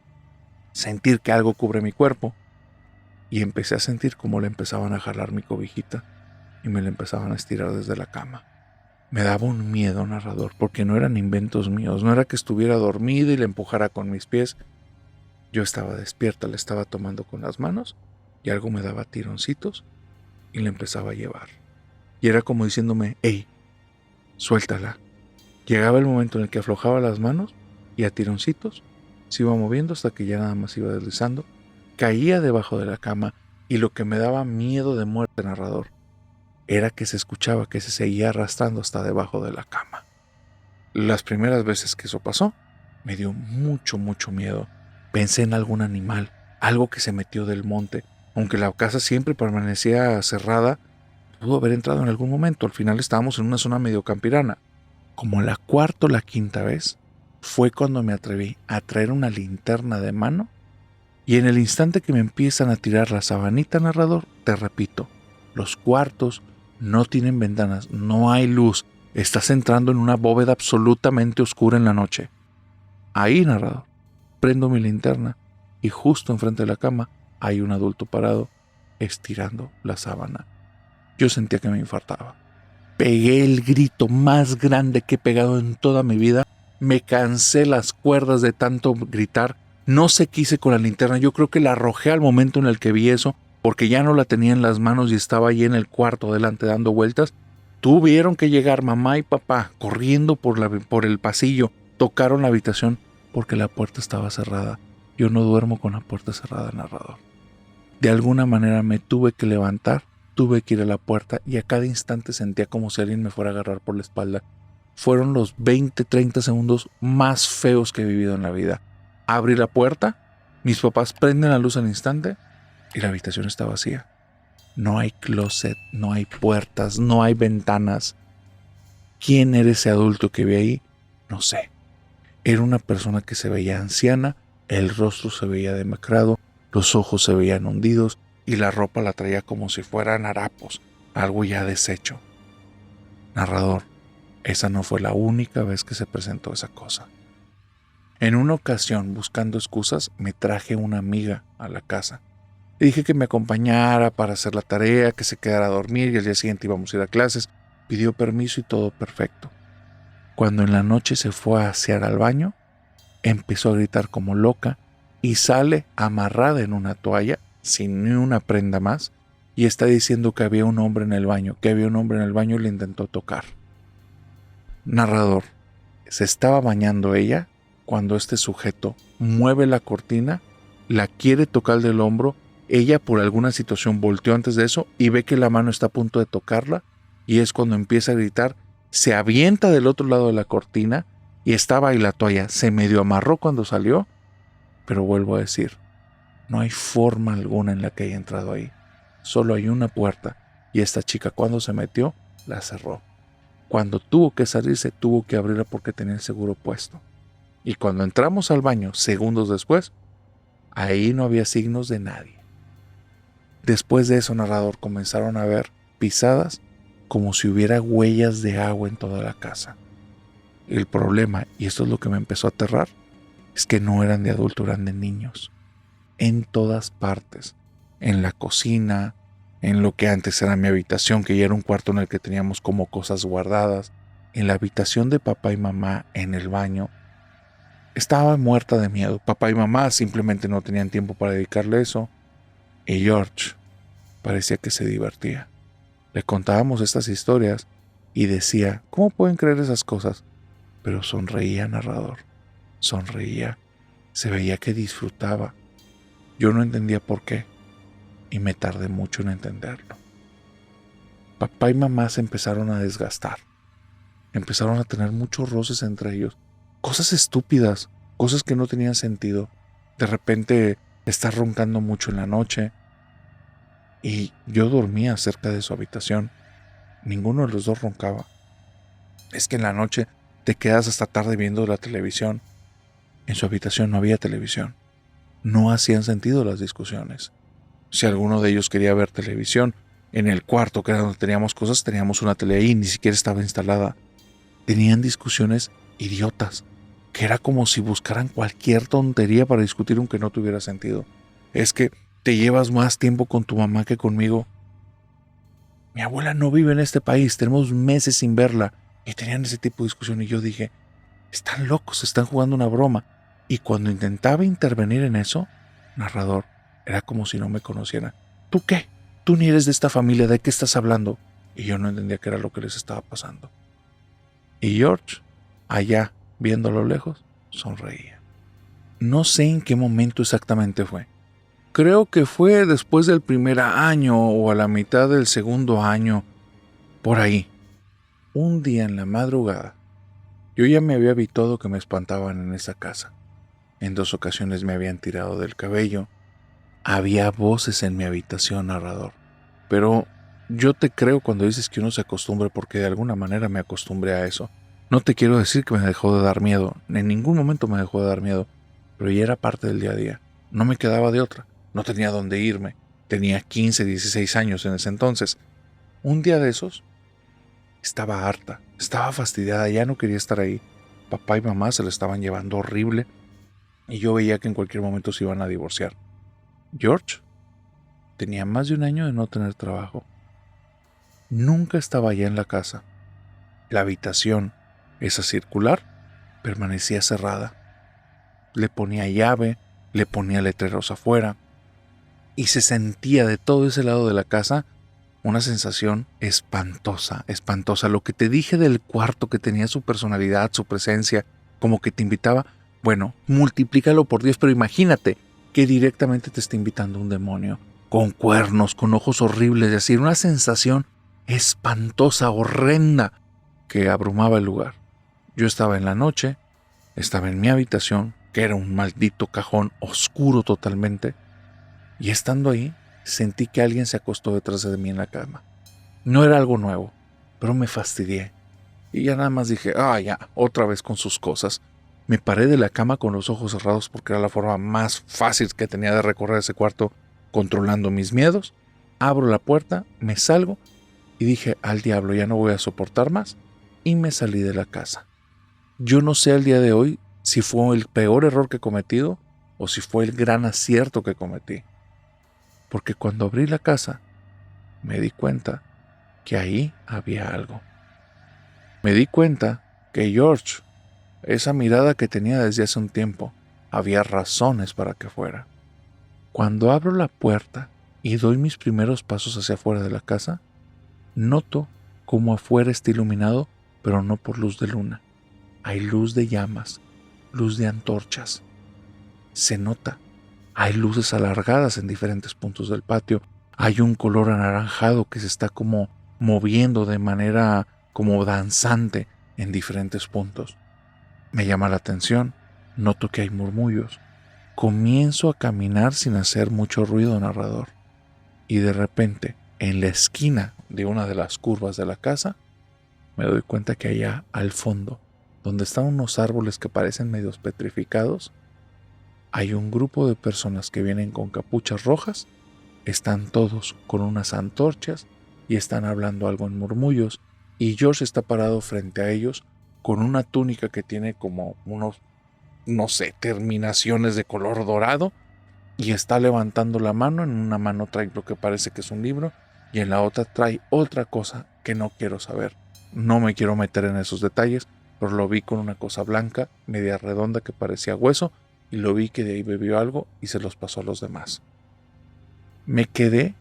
sentir que algo cubre mi cuerpo, y empecé a sentir cómo le empezaban a jalar mi cobijita y me la empezaban a estirar desde la cama. Me daba un miedo, narrador, porque no eran inventos míos, no era que estuviera dormida y le empujara con mis pies. Yo estaba despierta, la estaba tomando con las manos y algo me daba tironcitos y la empezaba a llevar. Y era como diciéndome, hey, suéltala. Llegaba el momento en el que aflojaba las manos y a tironcitos se iba moviendo hasta que ya nada más iba deslizando, caía debajo de la cama, y lo que me daba miedo de muerte, narrador, era que se escuchaba que se seguía arrastrando hasta debajo de la cama. Las primeras veces que eso pasó, me dio mucho miedo. Pensé en algún animal, algo que se metió del monte. Aunque la casa siempre permanecía cerrada, pudo haber entrado en algún momento. Al final estábamos en una zona medio campirana. Como la cuarta o la quinta vez, fue cuando me atreví a traer una linterna de mano, y en el instante que me empiezan a tirar la sabanita, narrador, te repito, los cuartos no tienen ventanas, no hay luz, estás entrando en una bóveda absolutamente oscura en la noche. Ahí, narrador, prendo mi linterna y justo enfrente de la cama hay un adulto parado estirando la sábana. Yo sentía que me infartaba. Pegué el grito más grande que he pegado en toda mi vida. Me cansé las cuerdas de tanto gritar. No sé qué hice con la linterna. Yo creo que la arrojé al momento en el que vi eso, porque ya no la tenía en las manos y estaba ahí en el cuarto delante dando vueltas. Tuvieron que llegar mamá y papá corriendo por el pasillo. Tocaron la habitación porque la puerta estaba cerrada. Yo no duermo con la puerta cerrada, narrador. De alguna manera me tuve que levantar, tuve que ir a la puerta y a cada instante sentía como si alguien me fuera a agarrar por la espalda. Fueron los 20, 30 segundos más feos que he vivido en la vida. Abrí la puerta, mis papás prenden la luz al instante y la habitación está vacía. No hay closet, no hay puertas, no hay ventanas. ¿Quién era ese adulto que vi ahí? No sé. Era una persona que se veía anciana, el rostro se veía demacrado, los ojos se veían hundidos y la ropa la traía como si fueran harapos, algo ya deshecho. Narrador, esa no fue la única vez que se presentó esa cosa. En una ocasión, buscando excusas, me traje una amiga a la casa. Le dije que me acompañara para hacer la tarea, que se quedara a dormir y al día siguiente íbamos a ir a clases. Pidió permiso y todo perfecto. Cuando en la noche se fue a asear al baño, empezó a gritar como loca y sale amarrada en una toalla, sin ni una prenda más, y está diciendo que había un hombre en el baño, y le intentó tocar. Narrador, se estaba bañando ella cuando este sujeto mueve la cortina, la quiere tocar del hombro, ella por alguna situación volteó antes de eso y ve que la mano está a punto de tocarla y es cuando empieza a gritar, se avienta del otro lado de la cortina y estaba ahí la toalla, se medio amarró cuando salió, pero vuelvo a decir, no hay forma alguna en la que haya entrado ahí, solo hay una puerta y esta chica cuando se metió la cerró. Cuando tuvo que salirse, tuvo que abrirla porque tenía el seguro puesto. Y cuando entramos al baño, segundos después, ahí no había signos de nadie. Después de eso, narrador, comenzaron a ver pisadas como si hubiera huellas de agua en toda la casa. El problema, y esto es lo que me empezó a aterrar, es que no eran de adultos, eran de niños. En todas partes. En la cocina, en lo que antes era mi habitación, que ya era un cuarto en el que teníamos como cosas guardadas, en la habitación de papá y mamá, en el baño. Estaba muerta de miedo. Papá y mamá simplemente no tenían tiempo para dedicarle eso. Y George parecía que se divertía. Le contábamos estas historias y decía, ¿cómo pueden creer esas cosas? Pero sonreía, narrador. Sonreía. Se veía que disfrutaba. Yo no entendía por qué. Y me tardé mucho en entenderlo. Papá y mamá se empezaron a desgastar. Empezaron a tener muchos roces entre ellos. Cosas estúpidas, cosas que no tenían sentido. De repente estar roncando mucho en la noche. Y yo dormía cerca de su habitación. Ninguno de los dos roncaba. Es que en la noche te quedas hasta tarde viendo la televisión. En su habitación no había televisión. No hacían sentido las discusiones. Si alguno de ellos quería ver televisión, en el cuarto, que era donde teníamos cosas, teníamos una tele ahí, ni siquiera estaba instalada. Tenían discusiones idiotas, que era como si buscaran cualquier tontería para discutir aunque no tuviera sentido. Es que te llevas más tiempo con tu mamá que conmigo. Mi abuela no vive en este país, tenemos meses sin verla. Y tenían ese tipo de discusión y yo dije, están locos, están jugando una broma. Y cuando intentaba intervenir en eso, narrador, era como si no me conociera. ¿Tú qué? Tú ni eres de esta familia, ¿de qué estás hablando? Y yo no entendía qué era lo que les estaba pasando. Y George, allá, viendo a lo lejos, sonreía. No sé en qué momento exactamente fue. Creo que fue después del primer año o a la mitad del segundo año, por ahí. Un día en la madrugada, yo ya me había habituado que me espantaban en esa casa. En 2 ocasiones me habían tirado del cabello. Había voces en mi habitación, narrador. Pero yo te creo cuando dices que uno se acostumbre porque de alguna manera me acostumbré a eso. No te quiero decir que me dejó de dar miedo. En ningún momento me dejó de dar miedo. Pero ya era parte del día a día. No me quedaba de otra. No tenía dónde irme. Tenía 15, 16 años en ese entonces. Un día de esos, estaba harta. Estaba fastidiada. Ya no quería estar ahí. Papá y mamá se lo estaban llevando horrible. Y yo veía que en cualquier momento se iban a divorciar. George tenía más de un año de no tener trabajo. Nunca estaba allá en la casa. La habitación, esa circular, permanecía cerrada. Le ponía llave, le ponía letreros afuera y se sentía de todo ese lado de la casa una sensación espantosa, espantosa. Lo que te dije del cuarto que tenía su personalidad, su presencia, como que te invitaba, Bueno, multiplícalo por 10, pero imagínate que directamente te está invitando un demonio, con cuernos, con ojos horribles, es decir, una sensación espantosa, horrenda, que abrumaba el lugar. Yo estaba en la noche, estaba en mi habitación, que era un maldito cajón oscuro totalmente, y estando ahí, sentí que alguien se acostó detrás de mí en la cama. No era algo nuevo, pero me fastidié. Y ya nada más dije, ya, otra vez con sus cosas. Me paré de la cama con los ojos cerrados porque era la forma más fácil que tenía de recorrer ese cuarto controlando mis miedos. Abro la puerta, me salgo y dije, al diablo, ya no voy a soportar más. Y me salí de la casa. Yo no sé al día de hoy si fue el peor error que he cometido o si fue el gran acierto que cometí. Porque cuando abrí la casa, me di cuenta que ahí había algo. Me di cuenta que George, esa mirada que tenía desde hace un tiempo, había razones para que fuera. Cuando abro la puerta y doy mis primeros pasos hacia afuera de la casa, noto cómo afuera está iluminado, pero no por luz de luna. Hay luz de llamas, luz de antorchas. Se nota. Hay luces alargadas en diferentes puntos del patio. Hay un color anaranjado que se está como moviendo de manera como danzante en diferentes puntos. Me llama la atención. Noto que hay murmullos. Comienzo a caminar sin hacer mucho ruido, narrador. Y de repente, en la esquina de una de las curvas de la casa, me doy cuenta que allá al fondo, donde están unos árboles que parecen medios petrificados, hay un grupo de personas que vienen con capuchas rojas, están todos con unas antorchas y están hablando algo en murmullos, y George está parado frente a ellos con una túnica que tiene como unos, no sé, terminaciones de color dorado, y está levantando la mano. En una mano trae lo que parece que es un libro y en la otra trae otra cosa que no quiero saber. No me quiero meter en esos detalles, pero lo vi con una cosa blanca, media redonda que parecía hueso, y lo vi que de ahí bebió algo y se los pasó a los demás. Me quedé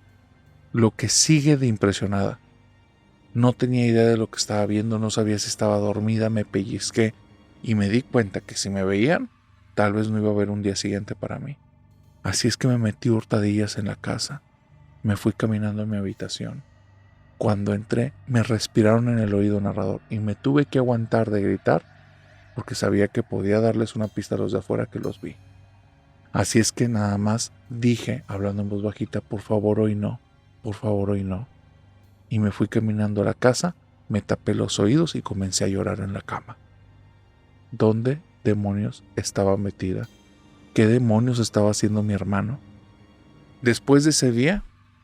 lo que sigue de impresionada. No tenía idea de lo que estaba viendo, no sabía si estaba dormida, me pellizqué y me di cuenta que si me veían, tal vez no iba a haber un día siguiente para mí. Así es que me metí hurtadillas en la casa. Me fui caminando en mi habitación. Cuando entré, me respiraron en el oído, narrador, y me tuve que aguantar de gritar porque sabía que podía darles una pista a los de afuera que los vi. Así es que nada más dije, hablando en voz bajita, por favor hoy no, por favor hoy no. Y me fui caminando a la casa, me tapé los oídos y comencé a llorar en la cama. ¿Dónde demonios estaba metida? ¿Qué demonios estaba haciendo mi hermano? Después de ese día,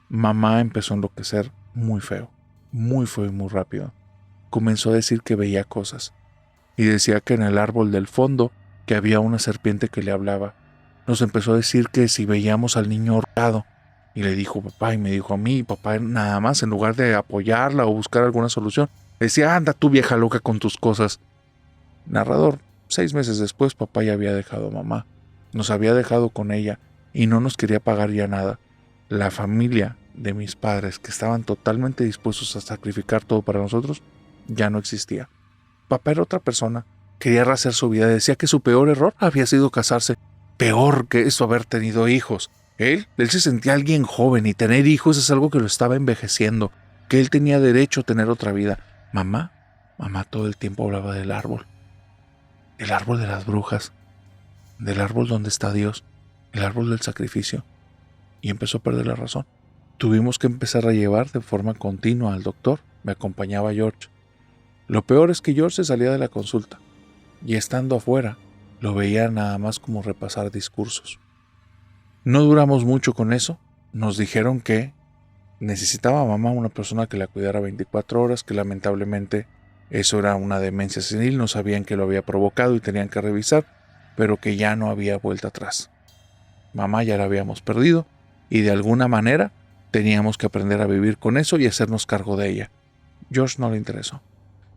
mamá empezó a enloquecer muy feo y muy rápido. Comenzó a decir que veía cosas y decía que en el árbol del fondo que había una serpiente que le hablaba. Nos empezó a decir que si veíamos al niño ahorcado, y le dijo papá y me dijo a mí, papá nada más en lugar de apoyarla o buscar alguna solución, decía, anda tú vieja loca con tus cosas. Narrador, 6 meses después papá ya había dejado a mamá, nos había dejado con ella y no nos quería pagar ya nada. La familia de mis padres, que estaban totalmente dispuestos a sacrificar todo para nosotros, ya no existía. Papá era otra persona, quería rehacer su vida, decía que su peor error había sido casarse. Peor que eso, haber tenido hijos. Él se sentía alguien joven y tener hijos es algo que lo estaba envejeciendo, que él tenía derecho a tener otra vida. Mamá todo el tiempo hablaba del árbol de las brujas, del árbol donde está Dios, el árbol del sacrificio, y empezó a perder la razón. Tuvimos que empezar a llevar de forma continua al doctor. Me acompañaba George. Lo peor es que George se salía de la consulta y estando afuera lo veía nada más como repasar discursos. No duramos mucho con eso. Nos dijeron que necesitaba a mamá una persona que la cuidara 24 horas, que lamentablemente eso era una demencia senil, no sabían que lo había provocado y tenían que revisar, pero que ya no había vuelta atrás. Mamá ya la habíamos perdido y de alguna manera teníamos que aprender a vivir con eso y hacernos cargo de ella. George no le interesó.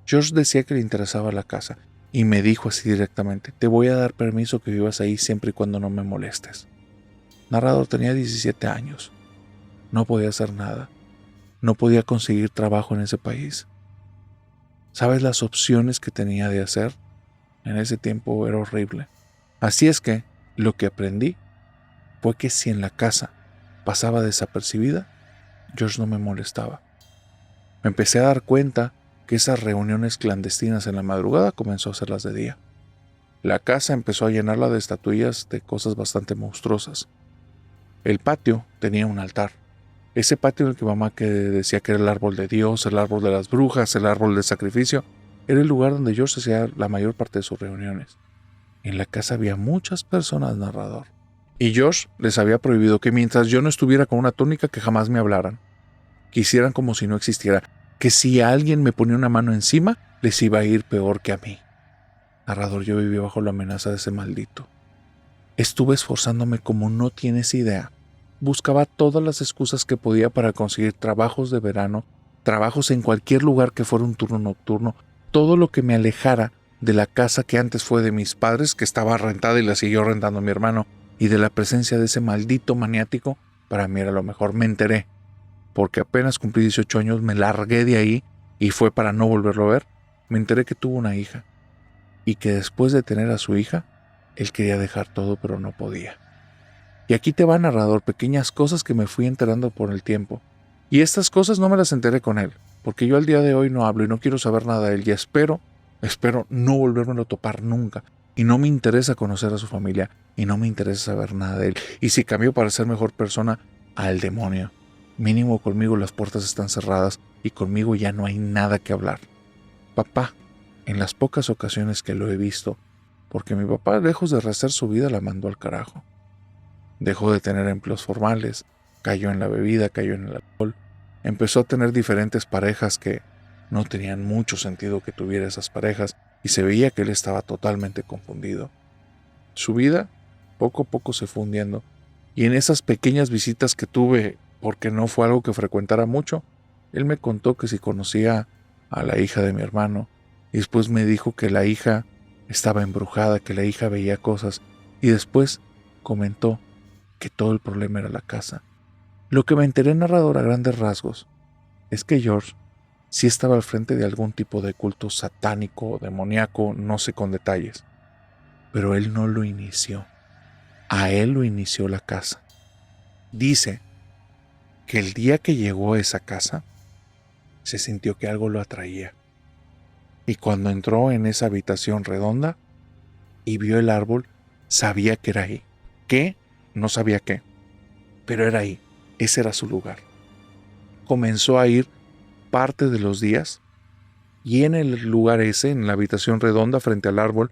George decía que le interesaba la casa y me dijo así directamente, te voy a dar permiso que vivas ahí siempre y cuando no me molestes. Narrador, tenía 17 años. No podía hacer nada. No podía conseguir trabajo en ese país. ¿Sabes las opciones que tenía de hacer? En ese tiempo era horrible. Así es que lo que aprendí fue que si en la casa pasaba desapercibida, George no me molestaba. Me empecé a dar cuenta que esas reuniones clandestinas en la madrugada comenzó a hacerlas de día. La casa empezó a llenarla de estatuillas de cosas bastante monstruosas. El patio tenía un altar. Ese patio en el que mamá que decía que era el árbol de Dios, el árbol de las brujas, el árbol del sacrificio, era el lugar donde George hacía la mayor parte de sus reuniones. En la casa había muchas personas narrador. Y George les había prohibido que mientras yo no estuviera con una túnica que jamás me hablaran, que hicieran como si no existiera, que si alguien me ponía una mano encima, les iba a ir peor que a mí. Narrador, yo vivía bajo la amenaza de ese maldito. Estuve esforzándome como no tienes idea. Buscaba todas las excusas que podía para conseguir trabajos de verano, trabajos en cualquier lugar que fuera un turno nocturno, todo lo que me alejara de la casa que antes fue de mis padres, que estaba rentada y la siguió rentando mi hermano, y de la presencia de ese maldito maniático. Para mí era lo mejor. Me enteré, porque apenas cumplí 18 años, me largué de ahí y fue para no volverlo a ver. Me enteré que tuvo una hija y que después de tener a su hija, él quería dejar todo pero no podía. Y aquí te va, narrador, pequeñas cosas que me fui enterando por el tiempo. Y estas cosas no me las enteré con él, porque yo al día de hoy no hablo y no quiero saber nada de él y espero no volvérmelo a topar nunca. Y no me interesa conocer a su familia y no me interesa saber nada de él. Y si cambio para ser mejor persona, al demonio. Mínimo conmigo las puertas están cerradas y conmigo ya no hay nada que hablar. Papá, en las pocas ocasiones que lo he visto, porque mi papá, lejos de rehacer su vida, la mandó al carajo. Dejó de tener empleos formales, cayó en la bebida, cayó en el alcohol, empezó a tener diferentes parejas que no tenían mucho sentido que tuviera esas parejas y se veía que él estaba totalmente confundido. Su vida poco a poco se fue hundiendo y en esas pequeñas visitas que tuve, porque no fue algo que frecuentara mucho, él me contó que si conocía a la hija de mi hermano y después me dijo que la hija estaba embrujada, que la hija veía cosas y después comentó que todo el problema era la casa. Lo que me enteré, narrador, a grandes rasgos es que George sí estaba al frente de algún tipo de culto satánico, demoníaco, no sé con detalles, pero él no lo inició. A él lo inició la casa. Dice que el día que llegó a esa casa se sintió que algo lo atraía y cuando entró en esa habitación redonda y vio el árbol, sabía que era ahí. ¿Qué? No sabía qué, pero era ahí. Ese era su lugar. Comenzó a ir parte de los días y en el lugar ese, en la habitación redonda frente al árbol,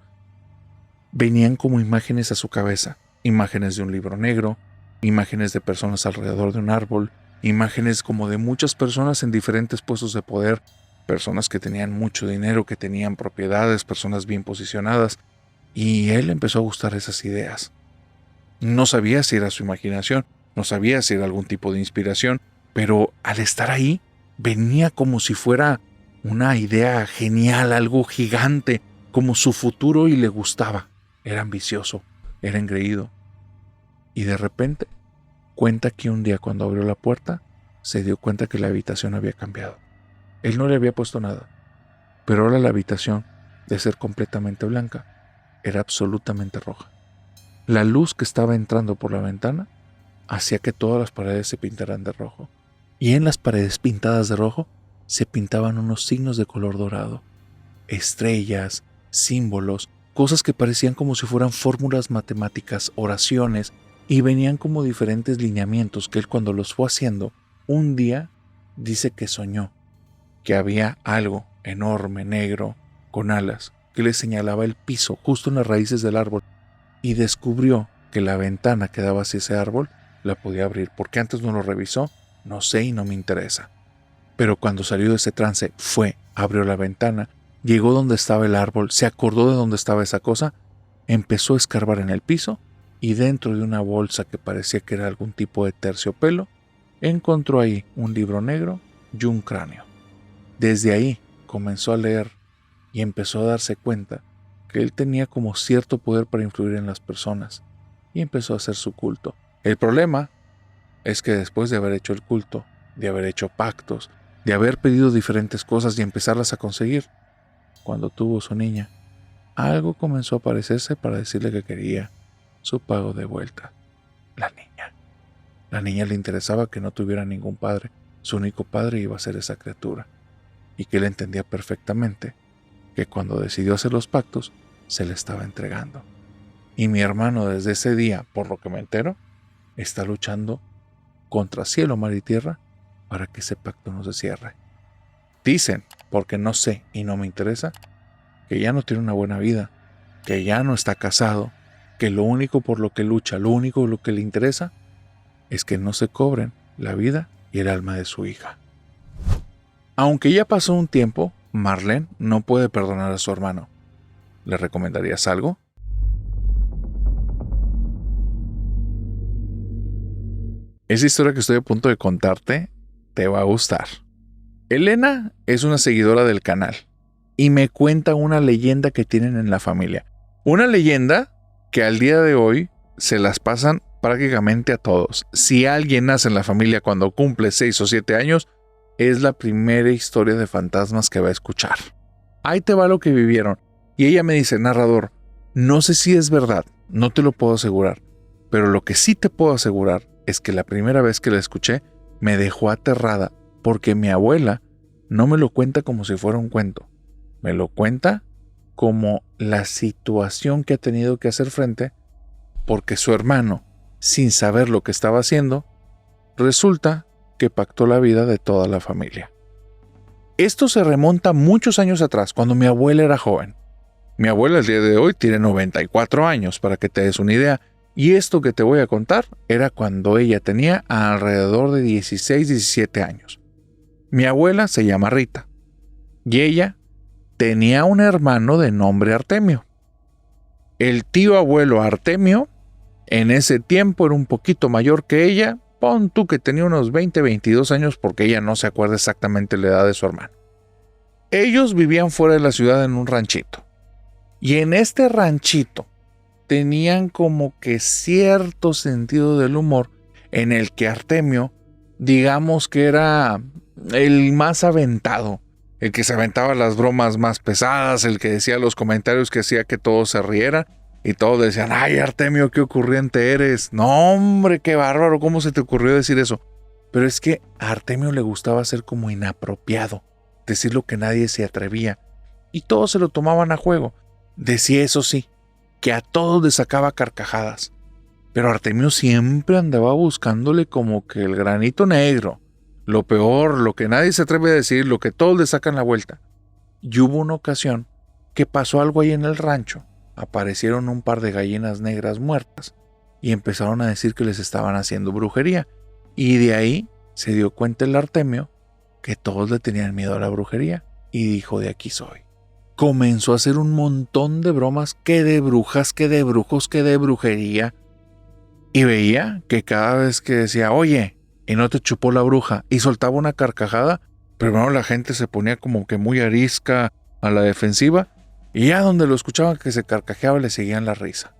venían como imágenes a su cabeza, imágenes de un libro negro, imágenes de personas alrededor de un árbol, imágenes como de muchas personas en diferentes puestos de poder, personas que tenían mucho dinero, que tenían propiedades, personas bien posicionadas, y él empezó a gustar esas ideas. No sabía si era su imaginación, no sabía si era algún tipo de inspiración, pero al estar ahí, venía como si fuera una idea genial, algo gigante, como su futuro y le gustaba. Era ambicioso, era engreído. Y de repente, cuenta que un día cuando abrió la puerta, se dio cuenta que la habitación había cambiado. Él no le había puesto nada, pero ahora la habitación, de ser completamente blanca, era absolutamente roja. La luz que estaba entrando por la ventana hacía que todas las paredes se pintaran de rojo. Y en las paredes pintadas de rojo se pintaban unos signos de color dorado. Estrellas, símbolos, cosas que parecían como si fueran fórmulas matemáticas, oraciones, y venían como diferentes lineamientos que él cuando los fue haciendo, un día dice que soñó que había algo enorme, negro, con alas, que le señalaba el piso justo en las raíces del árbol. Y descubrió que la ventana que daba hacia ese árbol la podía abrir, porque antes no lo revisó, no sé y no me interesa. Pero cuando salió de ese trance, abrió la ventana, llegó donde estaba el árbol, se acordó de dónde estaba esa cosa, empezó a escarbar en el piso y dentro de una bolsa que parecía que era algún tipo de terciopelo, encontró ahí un libro negro y un cráneo. Desde ahí comenzó a leer y empezó a darse cuenta que él tenía como cierto poder para influir en las personas y empezó a hacer su culto. El problema es que después de haber hecho el culto, de haber hecho pactos, de haber pedido diferentes cosas y empezarlas a conseguir, cuando tuvo su niña, algo comenzó a aparecerse para decirle que quería su pago de vuelta. La niña. La niña le interesaba que no tuviera ningún padre. Su único padre iba a ser esa criatura. Y que él entendía perfectamente que cuando decidió hacer los pactos, se le estaba entregando. Y mi hermano desde ese día, por lo que me entero, está luchando contra cielo, mar y tierra para que ese pacto no se cierre. Dicen, porque no sé y no me interesa, que ya no tiene una buena vida, que ya no está casado, que lo único por lo que lucha, lo único por lo que le interesa, es que no se cobren la vida y el alma de su hija. Aunque ya pasó un tiempo, Marlene no puede perdonar a su hermano. ¿Le recomendarías algo? Esa historia que estoy a punto de contarte te va a gustar. Elena es una seguidora del canal y me cuenta una leyenda que tienen en la familia. Una leyenda que al día de hoy se las pasan prácticamente a todos. Si alguien nace en la familia cuando cumple 6 o 7 años, es la primera historia de fantasmas que va a escuchar. Ahí te va lo que vivieron. Y ella me dice, narrador, no sé si es verdad, no te lo puedo asegurar, pero lo que sí te puedo asegurar es que la primera vez que la escuché me dejó aterrada porque mi abuela no me lo cuenta como si fuera un cuento. Me lo cuenta como la situación que ha tenido que hacer frente porque su hermano, sin saber lo que estaba haciendo, resulta que pactó la vida de toda la familia. Esto se remonta muchos años atrás, cuando mi abuela era joven. Mi abuela el día de hoy tiene 94 años, para que te des una idea, y esto que te voy a contar era cuando ella tenía alrededor de 16, 17 años. Mi abuela se llama Rita, y ella tenía un hermano de nombre Artemio. El tío abuelo Artemio, en ese tiempo era un poquito mayor que ella. Pon tú que tenía unos 20, 22 años porque ella no se acuerda exactamente la edad de su hermano. Ellos vivían fuera de la ciudad en un ranchito. Y en este ranchito tenían como que cierto sentido del humor en el que Artemio, digamos que era el más aventado, el que se aventaba las bromas más pesadas, el que decía los comentarios que hacía que todos se rieran. Y todos decían, ay Artemio, qué ocurriente eres. No hombre, qué bárbaro, ¿cómo se te ocurrió decir eso? Pero es que a Artemio le gustaba ser como inapropiado, decir lo que nadie se atrevía. Y todos se lo tomaban a juego. Decía eso sí, que a todos les sacaba carcajadas. Pero Artemio siempre andaba buscándole como que el granito negro. Lo peor, lo que nadie se atreve a decir, lo que todos le sacan la vuelta. Y hubo una ocasión que pasó algo ahí en el rancho. Aparecieron un par de gallinas negras muertas y empezaron a decir que les estaban haciendo brujería. Y de ahí se dio cuenta el Artemio que todos le tenían miedo a la brujería y dijo, de aquí soy. Comenzó a hacer un montón de bromas, que de brujas, que de brujos, que de brujería. Y veía que cada vez que decía, oye, y no te chupó la bruja, y soltaba una carcajada, primero la gente se ponía como que muy arisca a la defensiva. Y ya donde lo escuchaban que se carcajeaba le seguían la risa.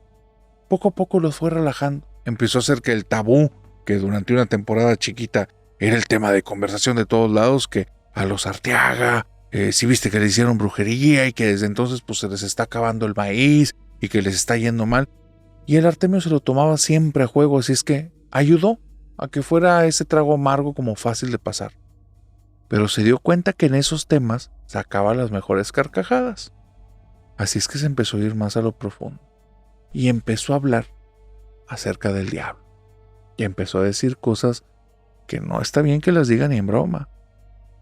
Poco a poco los fue relajando. Empezó a hacer que el tabú, que durante una temporada chiquita era el tema de conversación de todos lados, que a los Arteaga, si viste que le hicieron brujería y que desde entonces pues se les está acabando el maíz y que les está yendo mal. Y el Artemio se lo tomaba siempre a juego, así es que ayudó a que fuera ese trago amargo como fácil de pasar. Pero se dio cuenta que en esos temas sacaba las mejores carcajadas. Así es que se empezó a ir más a lo profundo y empezó a hablar acerca del diablo. Y empezó a decir cosas que no está bien que las digan ni en broma.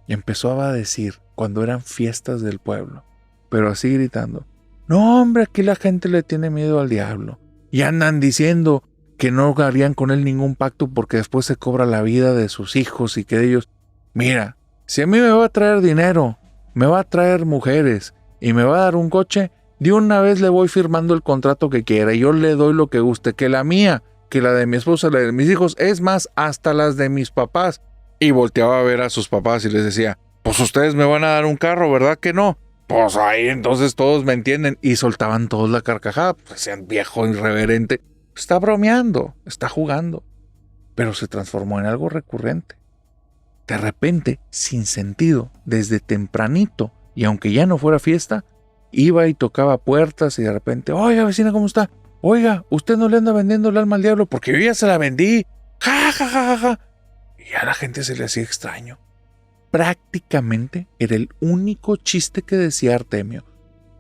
Y empezó a decir cuando eran fiestas del pueblo, pero así gritando, no hombre, aquí la gente le tiene miedo al diablo. Y andan diciendo que no harían con él ningún pacto porque después se cobra la vida de sus hijos y que de ellos, mira, si a mí me va a traer dinero, me va a traer mujeres, y me va a dar un coche, de una vez le voy firmando el contrato que quiera y yo le doy lo que guste, que la mía, que la de mi esposa, la de mis hijos, es más, hasta las de mis papás. Y volteaba a ver a sus papás y les decía, pues ustedes me van a dar un carro, ¿verdad que no? Pues ahí entonces todos me entienden. Y soltaban todos la carcajada, pues decían, viejo irreverente, está bromeando, está jugando. Pero se transformó en algo recurrente. De repente, sin sentido, desde tempranito, y aunque ya no fuera fiesta, iba y tocaba puertas y de repente, oiga vecina, ¿cómo está? Oiga, ¿usted no le anda vendiendo el alma al diablo? Porque yo ya se la vendí. Ja, ja, ja, ja, ja. Y a la gente se le hacía extraño. Prácticamente era el único chiste que decía Artemio.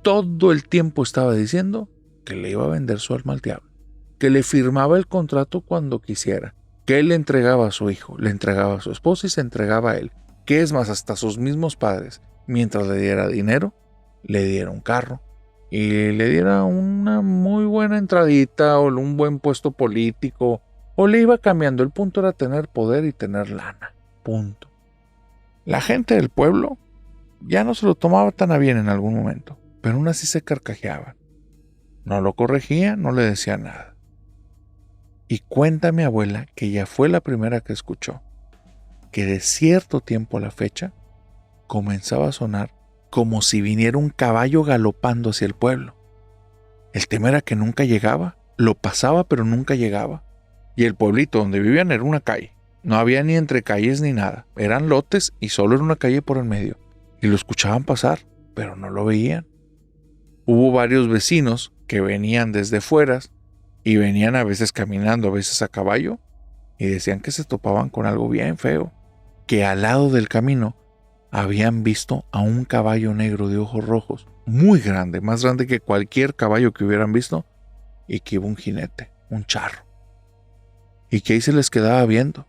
Todo el tiempo estaba diciendo que le iba a vender su alma al diablo, que le firmaba el contrato cuando quisiera, que él le entregaba a su hijo, le entregaba a su esposa y se entregaba a él, que es más, hasta sus mismos padres, mientras le diera dinero, le diera un carro y le diera una muy buena entradita o un buen puesto político, o le iba cambiando. El punto era tener poder y tener lana. Punto. La gente del pueblo ya no se lo tomaba tan a bien en algún momento, pero aún así se carcajeaban. No lo corregía, no le decía nada. Y cuenta mi abuela que ella fue la primera que escuchó que de cierto tiempo a la fecha comenzaba a sonar como si viniera un caballo galopando hacia el pueblo. El tema era que nunca llegaba, lo pasaba pero nunca llegaba. Y el pueblito donde vivían era una calle. No había ni entre calles ni nada. Eran lotes y solo era una calle por el medio. Y lo escuchaban pasar, pero no lo veían. Hubo varios vecinos que venían desde fueras y venían a veces caminando, a veces a caballo, y decían que se topaban con algo bien feo, que al lado del camino habían visto a un caballo negro de ojos rojos, muy grande, más grande que cualquier caballo que hubieran visto, y que iba un jinete, un charro, y que ahí se les quedaba viendo.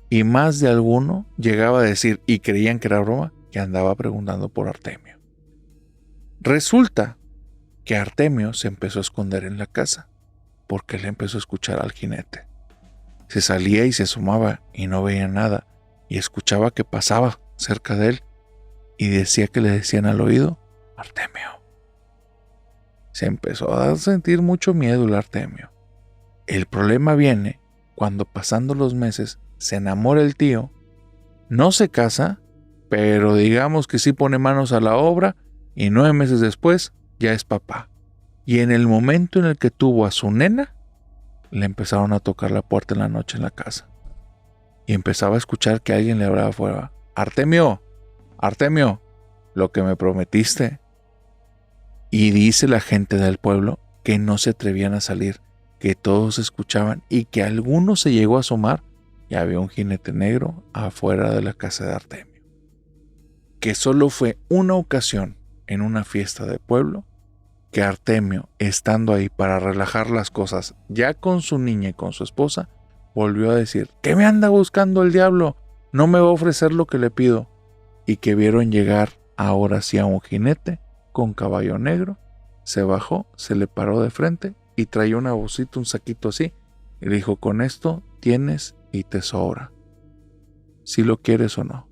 Y más de alguno llegaba a decir, y creían que era broma, que andaba preguntando por Artemio. Resulta que Artemio se empezó a esconder en la casa, porque él empezó a escuchar al jinete. Se salía y se asomaba y no veía nada, y escuchaba que pasaba cerca de él, y decía que le decían al oído, Artemio. Se empezó a sentir mucho miedo el Artemio. El problema viene cuando, pasando los meses, se enamora el tío, no se casa, pero digamos que sí pone manos a la obra, y 9 meses después ya es papá. Y en el momento en el que tuvo a su nena, le empezaron a tocar la puerta en la noche en la casa. Y empezaba a escuchar que alguien le hablaba afuera. Artemio, Artemio, lo que me prometiste. Y dice la gente del pueblo que no se atrevían a salir, que todos escuchaban y que alguno se llegó a asomar y había un jinete negro afuera de la casa de Artemio. Que solo fue una ocasión en una fiesta de pueblo que Artemio, estando ahí para relajar las cosas ya con su niña y con su esposa, volvió a decir, ¿qué me anda buscando el diablo? No me va a ofrecer lo que le pido. Y que vieron llegar ahora sí a un jinete con caballo negro, se bajó, se le paró de frente y traía una bolsita, un saquito así, y le dijo, con esto tienes y te sobra, si lo quieres o no.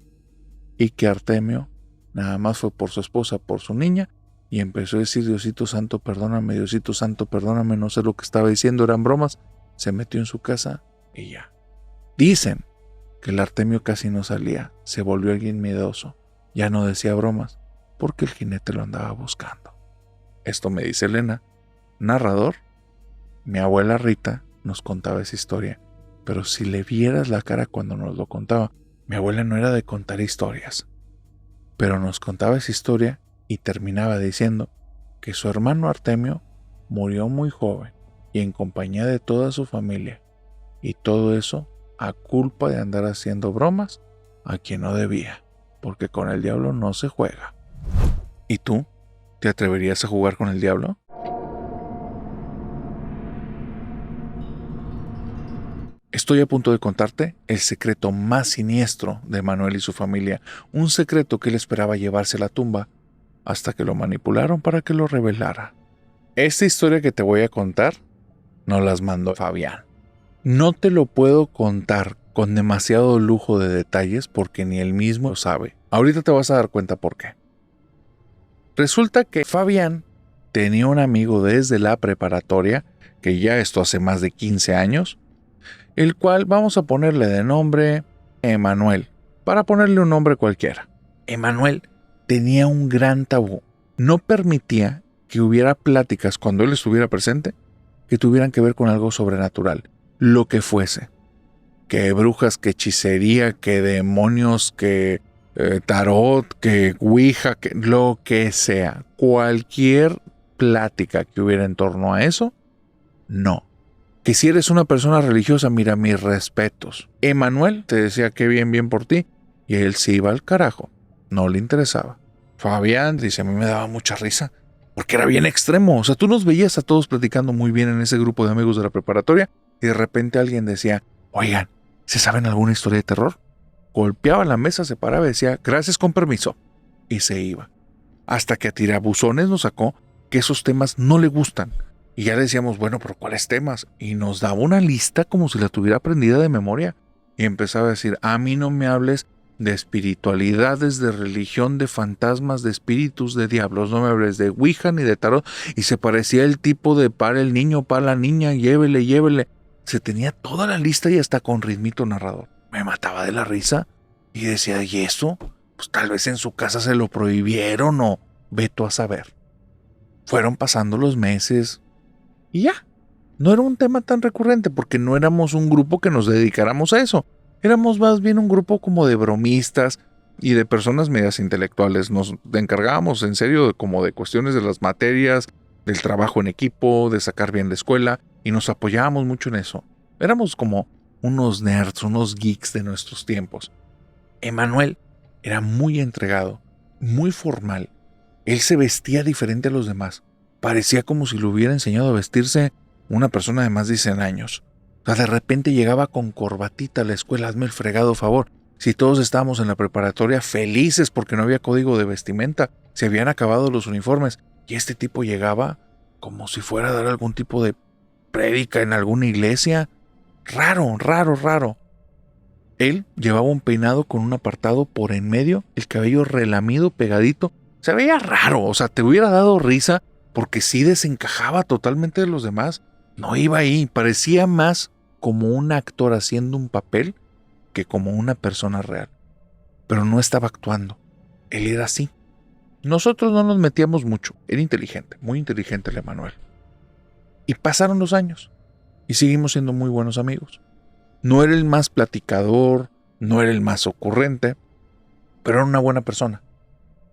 Y que Artemio nada más fue por su esposa, por su niña, y empezó a decir, Diosito Santo, perdóname, Diosito Santo, perdóname, no sé lo que estaba diciendo, eran bromas. Se metió en su casa y ya. Dicen que el Artemio casi no salía, se volvió alguien miedoso, ya no decía bromas, porque el jinete lo andaba buscando. Esto me dice Elena, narrador. Mi abuela Rita nos contaba esa historia, pero si le vieras la cara cuando nos lo contaba, mi abuela no era de contar historias, pero nos contaba esa historia y terminaba diciendo que su hermano Artemio murió muy joven y en compañía de toda su familia, y todo eso a culpa de andar haciendo bromas a quien no debía, porque con el diablo no se juega. ¿Y tú? ¿Te atreverías a jugar con el diablo? Estoy a punto de contarte el secreto más siniestro de Manuel y su familia, un secreto que él esperaba llevarse a la tumba, hasta que lo manipularon para que lo revelara. Esta historia que te voy a contar nos las mandó Fabián. No te lo puedo contar con demasiado lujo de detalles porque ni él mismo lo sabe. Ahorita te vas a dar cuenta por qué. Resulta que Fabián tenía un amigo desde la preparatoria, que ya esto hace más de 15 años, el cual vamos a ponerle de nombre Emanuel, para ponerle un nombre cualquiera. Emanuel tenía un gran tabú. No permitía que hubiera pláticas cuando él estuviera presente que tuvieran que ver con algo sobrenatural, lo que fuese. Que brujas, que hechicería, que demonios, que tarot, que ouija, que lo que sea. Cualquier plática que hubiera en torno a eso, no. Que si eres una persona religiosa, mira, mis respetos. Emanuel te decía que bien por ti, y él se iba al carajo. No le interesaba. Fabián dice, a mí me daba mucha risa, porque era bien extremo. O sea, tú nos veías a todos platicando muy bien en ese grupo de amigos de la preparatoria, y de repente alguien decía, oigan, ¿se saben alguna historia de terror? Golpeaba la mesa, se paraba y decía, gracias, con permiso, y se iba. Hasta que a tirabuzones nos sacó que esos temas no le gustan. Y ya le decíamos, bueno, pero ¿cuáles temas? Y nos daba una lista como si la tuviera aprendida de memoria. Y empezaba a decir, a mí no me hables de espiritualidades, de religión, de fantasmas, de espíritus, de diablos. No me hables de ouija ni de tarot. Y se parecía el tipo de para el niño, para la niña, llévele. Se tenía toda la lista y hasta con ritmito narrador. Me mataba de la risa y decía, ¿y eso? Pues tal vez en su casa se lo prohibieron o veto a saber. Fueron pasando los meses y ya. No era un tema tan recurrente porque no éramos un grupo que nos dedicáramos a eso. Éramos más bien un grupo como de bromistas y de personas medias intelectuales. Nos encargábamos en serio como de cuestiones de las materias, del trabajo en equipo, de sacar bien la escuela y nos apoyábamos mucho en eso. Éramos como unos nerds, unos geeks de nuestros tiempos. Emanuel era muy entregado, muy formal. Él se vestía diferente a los demás. Parecía como si lo hubiera enseñado a vestirse una persona de más de 100 años. O sea, de repente llegaba con corbatita a la escuela, hazme el fregado favor. Si todos estábamos en la preparatoria felices porque no había código de vestimenta, se habían acabado los uniformes, y este tipo llegaba como si fuera a dar algún tipo de prédica en alguna iglesia. Raro. Él llevaba un peinado con un apartado por en medio, el cabello relamido, pegadito. Se veía raro, o sea, te hubiera dado risa porque sí desencajaba totalmente de los demás. No iba ahí, parecía más como un actor haciendo un papel que como una persona real. Pero no estaba actuando, él era así. Nosotros no nos metíamos mucho, era inteligente, muy inteligente el Emanuel. Y pasaron los años y seguimos siendo muy buenos amigos. No era el más platicador, no era el más ocurrente, pero era una buena persona.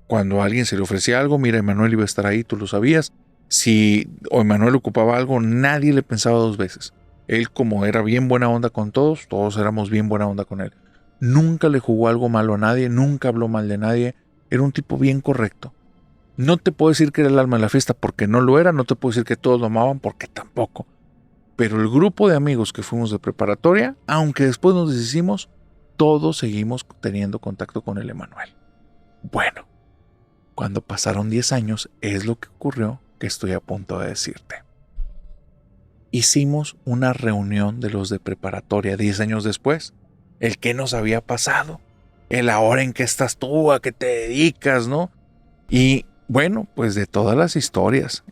Cuando a alguien se le ofrecía algo, mira, Emanuel iba a estar ahí, tú lo sabías. Si Emanuel ocupaba algo, nadie le pensaba dos veces. Él, como era bien buena onda con todos, todos éramos bien buena onda con él. Nunca le jugó algo malo a nadie, nunca habló mal de nadie. Era un tipo bien correcto. No te puedo decir que era el alma de la fiesta porque no lo era, no te puedo decir que todos lo amaban porque tampoco. Pero el grupo de amigos que fuimos de preparatoria, aunque después nos deshicimos, todos seguimos teniendo contacto con el Emanuel. Bueno, cuando pasaron 10 años es lo que ocurrió que estoy a punto de decirte. Hicimos una reunión de los de preparatoria 10 años después. El qué nos había pasado, el ahora en qué estás tú, a qué te dedicas, ¿no? Y bueno, pues de todas las historias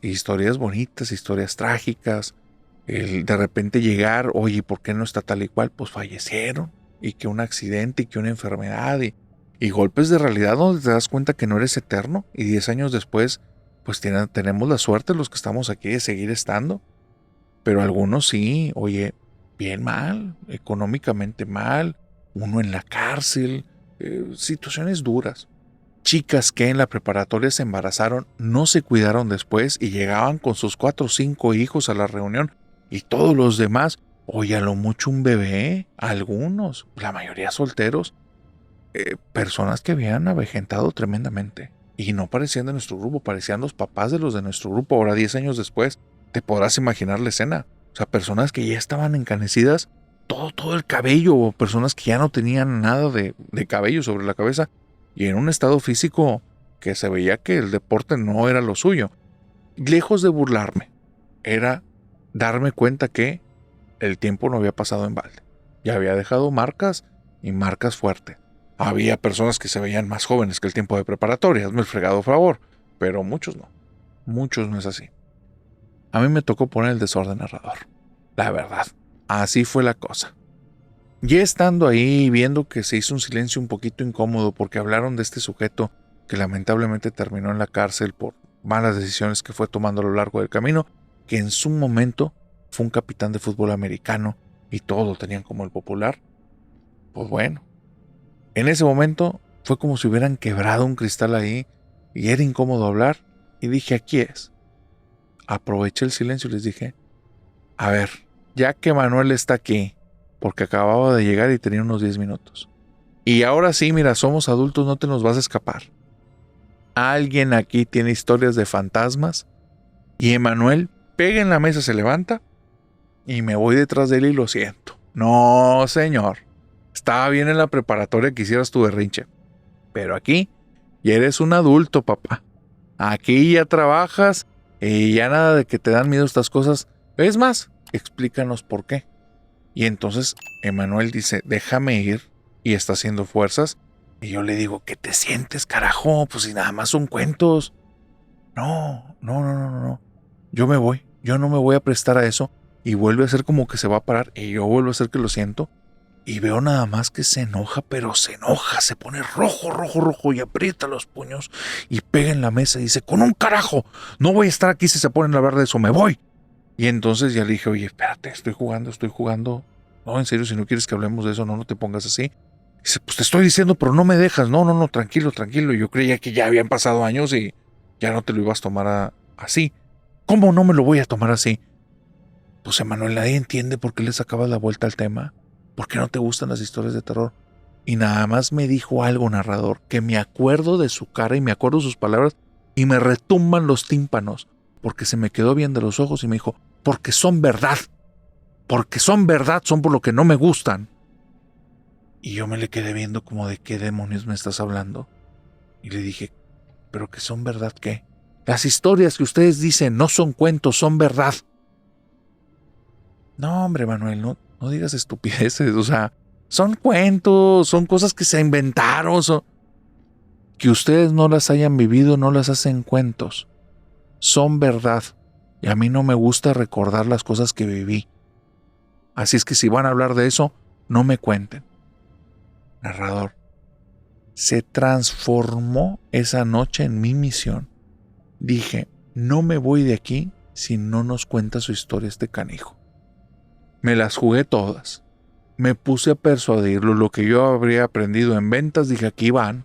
bonitas, historias trágicas, el de repente llegar, oye, ¿por qué no está tal y cual? Pues fallecieron, y que un accidente, y que una enfermedad, y golpes de realidad donde te das cuenta que no eres eterno, y 10 años después, pues tenemos la suerte los que estamos aquí de seguir estando. Pero algunos sí, oye, bien mal, económicamente mal, uno en la cárcel, situaciones duras. Chicas que en la preparatoria se embarazaron, no se cuidaron después y llegaban con sus 4 o 5 hijos a la reunión, y todos los demás, oye, a lo mucho un bebé, algunos, la mayoría solteros, personas que habían avejentado tremendamente y no parecían de nuestro grupo, parecían los papás de los de nuestro grupo. Ahora 10 años después, te podrás imaginar la escena. O sea, personas que ya estaban encanecidas, todo el cabello, o personas que ya no tenían nada de cabello sobre la cabeza, y en un estado físico que se veía que el deporte no era lo suyo. Lejos de burlarme, era darme cuenta que el tiempo no había pasado en balde. Ya había dejado marcas, y marcas fuertes. Había personas que se veían más jóvenes que el tiempo de preparatoria, hazme el fregado favor, pero muchos no. Muchos no es así. A mí me tocó poner el desorden narrador. La verdad, así fue la cosa. Ya estando ahí, viendo que se hizo un silencio un poquito incómodo porque hablaron de este sujeto que lamentablemente terminó en la cárcel por malas decisiones que fue tomando a lo largo del camino, que en su momento fue un capitán de fútbol americano y todos lo tenían como el popular. Pues bueno, en ese momento Fue como si hubieran quebrado un cristal ahí y era incómodo hablar. Y dije, aquí es. Aproveché el silencio y les dije, a ver, ya que Manuel está aquí, porque acababa de llegar y tenía unos 10 minutos. Y ahora sí, mira, somos adultos, no te nos vas a escapar. Alguien aquí tiene historias de fantasmas. Y Emanuel pega en la mesa, se levanta y me voy detrás de él y lo siento. No, señor. Estaba bien en la preparatoria que hicieras tu berrinche. Pero aquí ya eres un adulto, papá. Aquí ya trabajas y ya nada de que te dan miedo estas cosas. Es más, explícanos por qué. Y entonces Emanuel dice, déjame ir, y está haciendo fuerzas. Y yo le digo, ¿qué te sientes, carajo? Pues si nada más son cuentos. No. Yo me voy. Yo no me voy a prestar a eso. Y vuelve a hacer como que se va a parar. Y yo vuelvo a hacer que lo siento. Y veo nada más que se enoja, pero se enoja. Se pone rojo. Y aprieta los puños. Y pega en la mesa y dice, con un carajo. No voy a estar aquí si se ponen a hablar de eso. Me voy. Y entonces ya le dije, oye, espérate, estoy jugando. No, en serio, si no quieres que hablemos de eso, no te pongas así. Dice, pues te estoy diciendo, pero no me dejas. No, tranquilo. Yo creía que ya habían pasado años y ya no te lo ibas a tomar así. ¿Cómo no me lo voy a tomar así? Pues Emanuel, nadie entiende por qué le sacabas la vuelta al tema. ¿Por qué no te gustan las historias de terror? Y nada más me dijo algo, narrador, que me acuerdo de su cara y me acuerdo de sus palabras y me retumban los tímpanos, porque se me quedó bien de los ojos y me dijo, porque son verdad, son por lo que no me gustan. Y yo me le quedé viendo como de qué demonios me estás hablando. Y le dije, ¿pero que son verdad qué? Las historias que ustedes dicen no son cuentos, son verdad. No, hombre, Manuel, no digas estupideces, o sea, son cuentos, son cosas que se inventaron, que ustedes no las hayan vivido, no las hacen cuentos. Son verdad. Y a mí no me gusta recordar las cosas que viví. Así es que si van a hablar de eso, no me cuenten. Narrador, se transformó esa noche en mi misión. Dije, no me voy de aquí si no nos cuenta su historia este canijo. Me las jugué todas. Me puse a persuadirlo, lo que yo habría aprendido en ventas, dije, aquí van,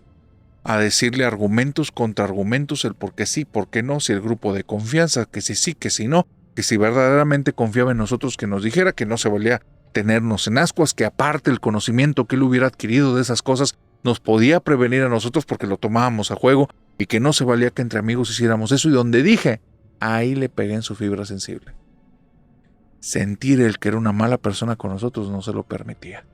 a decirle argumentos contra argumentos, el por qué sí, por qué no, si el grupo de confianza, que si sí, que si no, que si verdaderamente confiaba en nosotros, que nos dijera que no se valía tenernos en ascuas, que aparte el conocimiento que él hubiera adquirido de esas cosas nos podía prevenir a nosotros porque lo tomábamos a juego y que no se valía que entre amigos hiciéramos eso. Y donde dije, ahí le pegué en su fibra sensible. Sentir el que era una mala persona con nosotros no se lo permitía.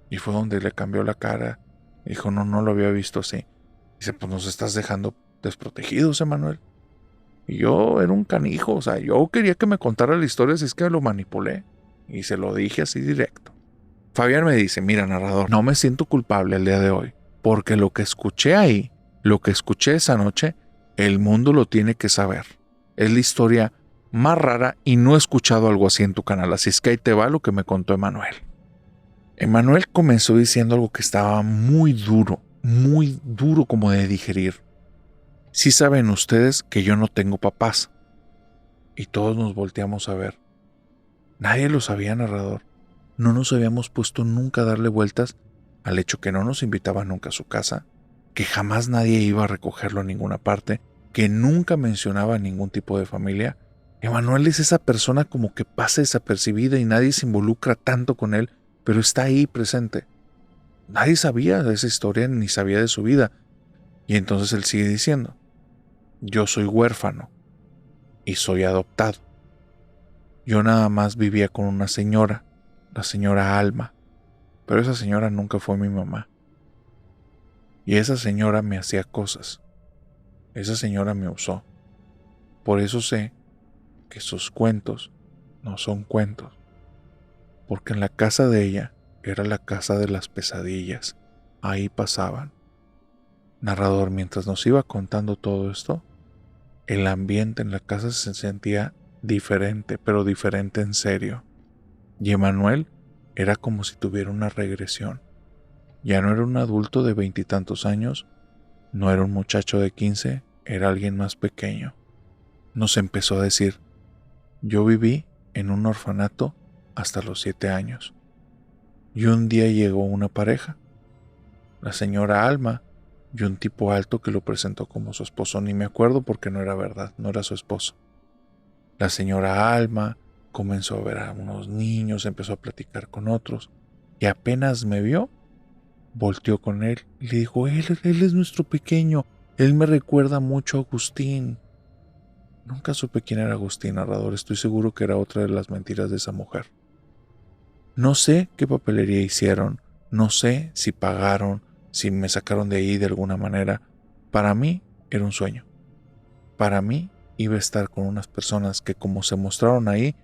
Y fue donde le cambió la cara. Dijo, no lo había visto así. Dice, pues nos estás dejando desprotegidos, Emanuel. Y yo era un canijo, o sea, yo quería que me contara la historia, si es que lo manipulé. Y se lo dije así directo. Fabián me dice, mira, narrador, no me siento culpable el día de hoy, porque lo que escuché ahí, lo que escuché esa noche, el mundo lo tiene que saber. Es la historia más rara y no he escuchado algo así en tu canal, así es que ahí te va lo que me contó Emanuel. Emanuel comenzó diciendo algo que estaba muy duro como de digerir. Sí saben ustedes que yo no tengo papás. Y todos nos volteamos a ver. Nadie lo sabía, narrador. No nos habíamos puesto nunca a darle vueltas al hecho que no nos invitaba nunca a su casa, que jamás nadie iba a recogerlo a ninguna parte, que nunca mencionaba ningún tipo de familia. Emanuel es esa persona como que pasa desapercibida y nadie se involucra tanto con él, pero está ahí presente. Nadie sabía de esa historia ni sabía de su vida. Y entonces él sigue diciendo, yo soy huérfano y soy adoptado. Yo nada más vivía con una señora, la señora Alma, pero esa señora nunca fue mi mamá. Y esa señora me hacía cosas. Esa señora me usó. Por eso sé que sus cuentos no son cuentos. Porque en la casa de ella era la casa de las pesadillas. Ahí pasaban. Narrador, mientras nos iba contando todo esto, el ambiente en la casa se sentía diferente, pero diferente en serio. Y Emanuel era como si tuviera una regresión. Ya no era un adulto de 20 y tantos años, no era un muchacho de 15, era alguien más pequeño. Nos empezó a decir, yo viví en un orfanato hasta los 7 años. Y un día llegó una pareja. la señora Alma y un tipo alto que lo presentó como su esposo. Ni me acuerdo porque no era verdad, no era su esposo. La señora Alma comenzó a ver a unos niños, empezó a platicar con otros y apenas me vio, volteó con él y le dijo, él es nuestro pequeño, él me recuerda mucho a Agustín. Nunca supe quién era Agustín, narrador, estoy seguro que era otra de las mentiras de esa mujer. No sé qué papelería hicieron, no sé si pagaron, si me sacaron de ahí de alguna manera. Para mí era un sueño. Para mí iba a estar con unas personas que, como se mostraron ahí,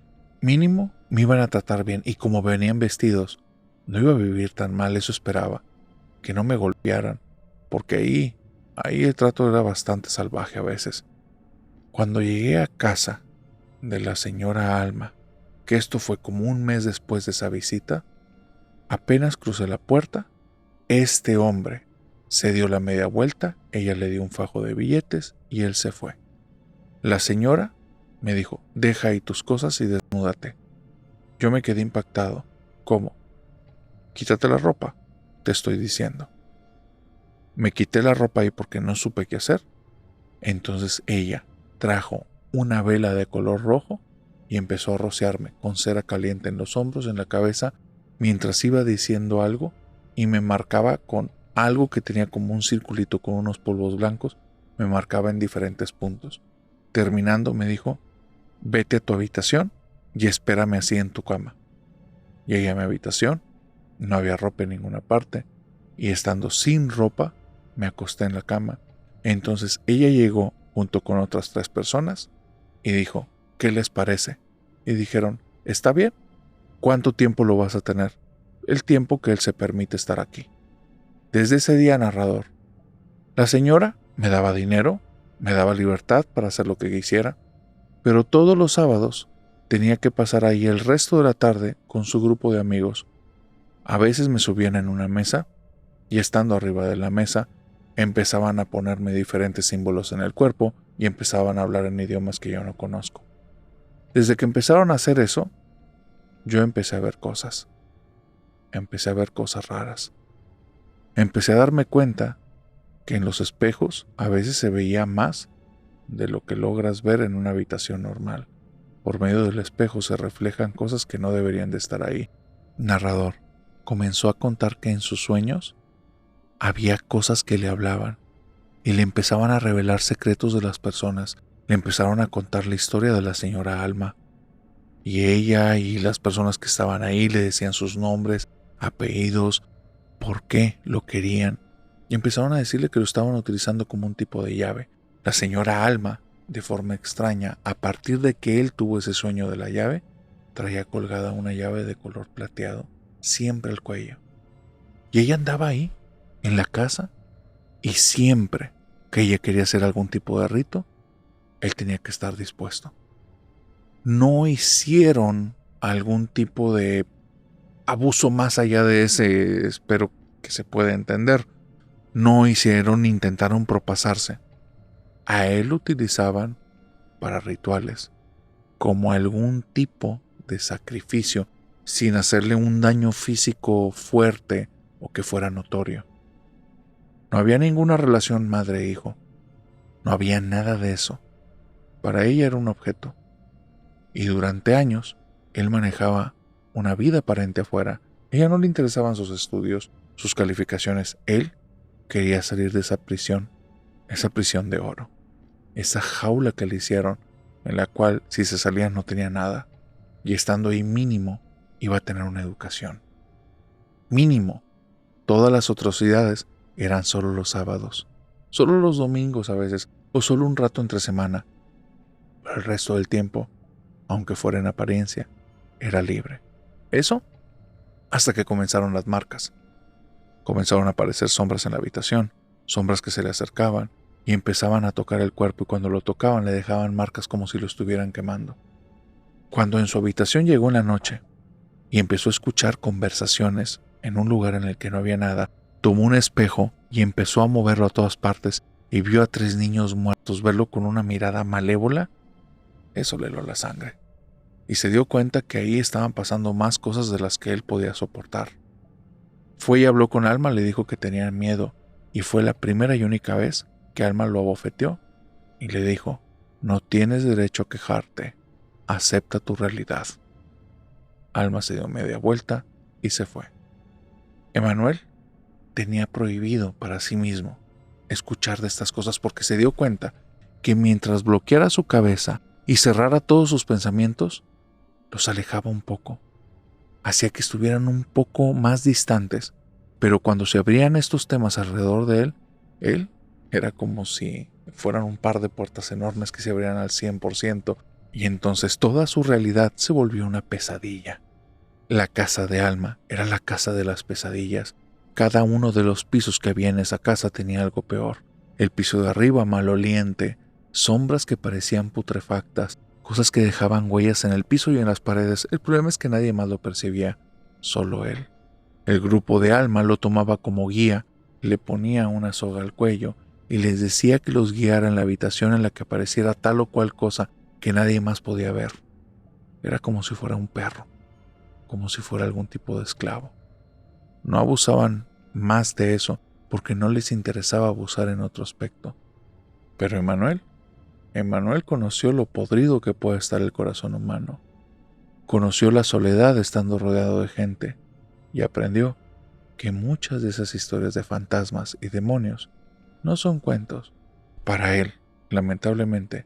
mínimo me iban a tratar bien, y como venían vestidos, no iba a vivir tan mal, eso esperaba, que no me golpearan, porque ahí el trato era bastante salvaje a veces. Cuando llegué a casa de la señora Alma, que esto fue como un mes después de esa visita, apenas crucé la puerta, este hombre se dio la media vuelta, ella le dio un fajo de billetes y él se fue. La señora me dijo, deja ahí tus cosas y desnúdate. Yo me quedé impactado. ¿Cómo? Quítate la ropa, te estoy diciendo. Me quité la ropa ahí porque no supe qué hacer. Entonces ella trajo una vela de color rojo y empezó a rociarme con cera caliente en los hombros, en la cabeza, mientras iba diciendo algo y me marcaba con algo que tenía como un circulito con unos polvos blancos, me marcaba en diferentes puntos. Terminando me dijo, vete a tu habitación y espérame así en tu cama. Llegué a mi habitación, no había ropa en ninguna parte y estando sin ropa me acosté en la cama. Entonces ella llegó junto con otras 3 personas y dijo, ¿qué les parece? Y dijeron, está bien, ¿cuánto tiempo lo vas a tener? El tiempo que él se permite estar aquí. Desde ese día, narrador, la señora me daba dinero, me daba libertad para hacer lo que quisiera, pero todos los sábados tenía que pasar ahí el resto de la tarde con su grupo de amigos. A veces me subían en una mesa y estando arriba de la mesa empezaban a ponerme diferentes símbolos en el cuerpo y empezaban a hablar en idiomas que yo no conozco. Desde que empezaron a hacer eso, yo empecé a ver cosas. Empecé a ver cosas raras. Empecé a darme cuenta que en los espejos a veces se veía más de lo que logras ver en una habitación normal. Por medio del espejo se reflejan cosas que no deberían de estar ahí. Narrador comenzó a contar que en sus sueños había cosas que le hablaban y le empezaban a revelar secretos de las personas. Le empezaron a contar la historia de la señora Alma. Y ella y las personas que estaban ahí le decían sus nombres, apellidos, por qué lo querían. Y empezaron a decirle que lo estaban utilizando como un tipo de llave. La señora Alma, de forma extraña, a partir de que él tuvo ese sueño de la llave, traía colgada una llave de color plateado, siempre al cuello. Y ella andaba ahí, en la casa, y siempre que ella quería hacer algún tipo de rito, él tenía que estar dispuesto. No hicieron algún tipo de abuso más allá de ese, espero que se pueda entender. No hicieron ni intentaron propasarse. A él lo utilizaban para rituales, como algún tipo de sacrificio, sin hacerle un daño físico fuerte o que fuera notorio. No había ninguna relación madre-hijo. No había nada de eso. Para ella era un objeto. Y durante años, él manejaba una vida aparente afuera. A ella no le interesaban sus estudios, sus calificaciones. Él quería salir de esa prisión de oro. Esa jaula que le hicieron, en la cual si se salía no tenía nada. Y estando ahí mínimo, iba a tener una educación. Mínimo. Todas las atrocidades eran solo los sábados, solo los domingos a veces, o solo un rato entre semana. Pero el resto del tiempo, aunque fuera en apariencia, era libre. Eso hasta que comenzaron las marcas. Comenzaron a aparecer sombras en la habitación, sombras que se le acercaban y empezaban a tocar el cuerpo y cuando lo tocaban le dejaban marcas como si lo estuvieran quemando. Cuando en su habitación llegó en la noche y empezó a escuchar conversaciones en un lugar en el que no había nada, tomó un espejo y empezó a moverlo a todas partes y vio a 3 niños muertos. Verlo con una mirada malévola, eso le heló la sangre. Y se dio cuenta que ahí estaban pasando más cosas de las que él podía soportar. Fue y habló con Alma, le dijo que tenía miedo, y fue la primera y única vez que Alma lo abofeteó y le dijo: no tienes derecho a quejarte, acepta tu realidad. Alma se dio media vuelta y se fue. Emanuel tenía prohibido para sí mismo escuchar de estas cosas porque se dio cuenta que mientras bloqueara su cabeza y cerrara todos sus pensamientos, los alejaba un poco, hacía que estuvieran un poco más distantes, pero cuando se abrían estos temas alrededor de él era como si fueran un par de puertas enormes que se abrían al 100%, y entonces toda su realidad se volvió una pesadilla. La casa de Alma era la casa de las pesadillas. Cada uno de los pisos que había en esa casa tenía algo peor. El piso de arriba maloliente, sombras que parecían putrefactas, cosas que dejaban huellas en el piso y en las paredes. El problema es que nadie más lo percibía, solo él. El grupo de Alma lo tomaba como guía, le ponía una soga al cuello y les decía que los guiara en la habitación en la que apareciera tal o cual cosa que nadie más podía ver. Era como si fuera un perro, como si fuera algún tipo de esclavo. No abusaban más de eso porque no les interesaba abusar en otro aspecto. Pero Emanuel conoció lo podrido que puede estar el corazón humano. Conoció la soledad estando rodeado de gente y aprendió que muchas de esas historias de fantasmas y demonios no son cuentos. Para él, lamentablemente,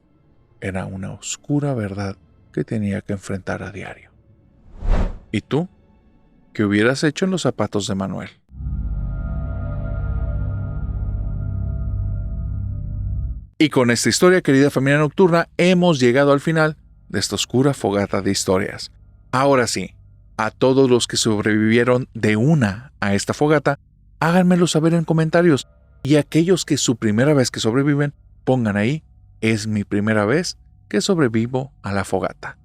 era una oscura verdad que tenía que enfrentar a diario. ¿Y tú? ¿Qué hubieras hecho en los zapatos de Manuel? Y con esta historia, querida familia nocturna, hemos llegado al final de esta oscura fogata de historias. Ahora sí, a todos los que sobrevivieron de una a esta fogata, háganmelo saber en comentarios. Y aquellos que su primera vez que sobreviven, pongan ahí: es mi primera vez que sobrevivo a la fogata.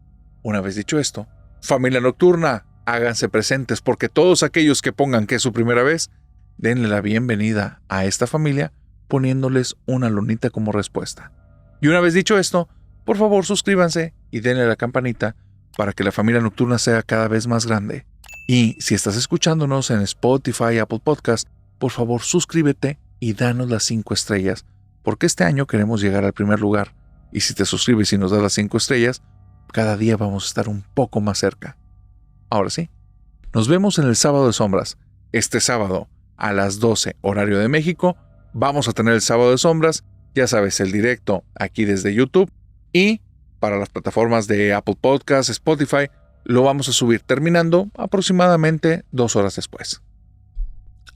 Una vez dicho esto, familia nocturna, háganse presentes, porque todos aquellos que pongan que es su primera vez, denle la bienvenida a esta familia poniéndoles una lunita como respuesta. Y una vez dicho esto, por favor suscríbanse y denle a la campanita para que la familia nocturna sea cada vez más grande. Y si estás escuchándonos en Spotify y Apple Podcast, por favor suscríbete y danos las 5 estrellas, porque este año queremos llegar al primer lugar. Y si te suscribes y nos das las 5 estrellas, cada día vamos a estar un poco más cerca. Ahora sí, nos vemos en el Sábado de Sombras. Este sábado a las 12 horario de México, vamos a tener el Sábado de Sombras, ya sabes, el directo aquí desde YouTube, y para las plataformas de Apple Podcasts, Spotify, lo vamos a subir terminando aproximadamente 2 horas después.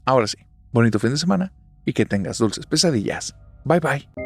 Ahora sí, bonito fin de semana y que tengas dulces pesadillas. Bye bye.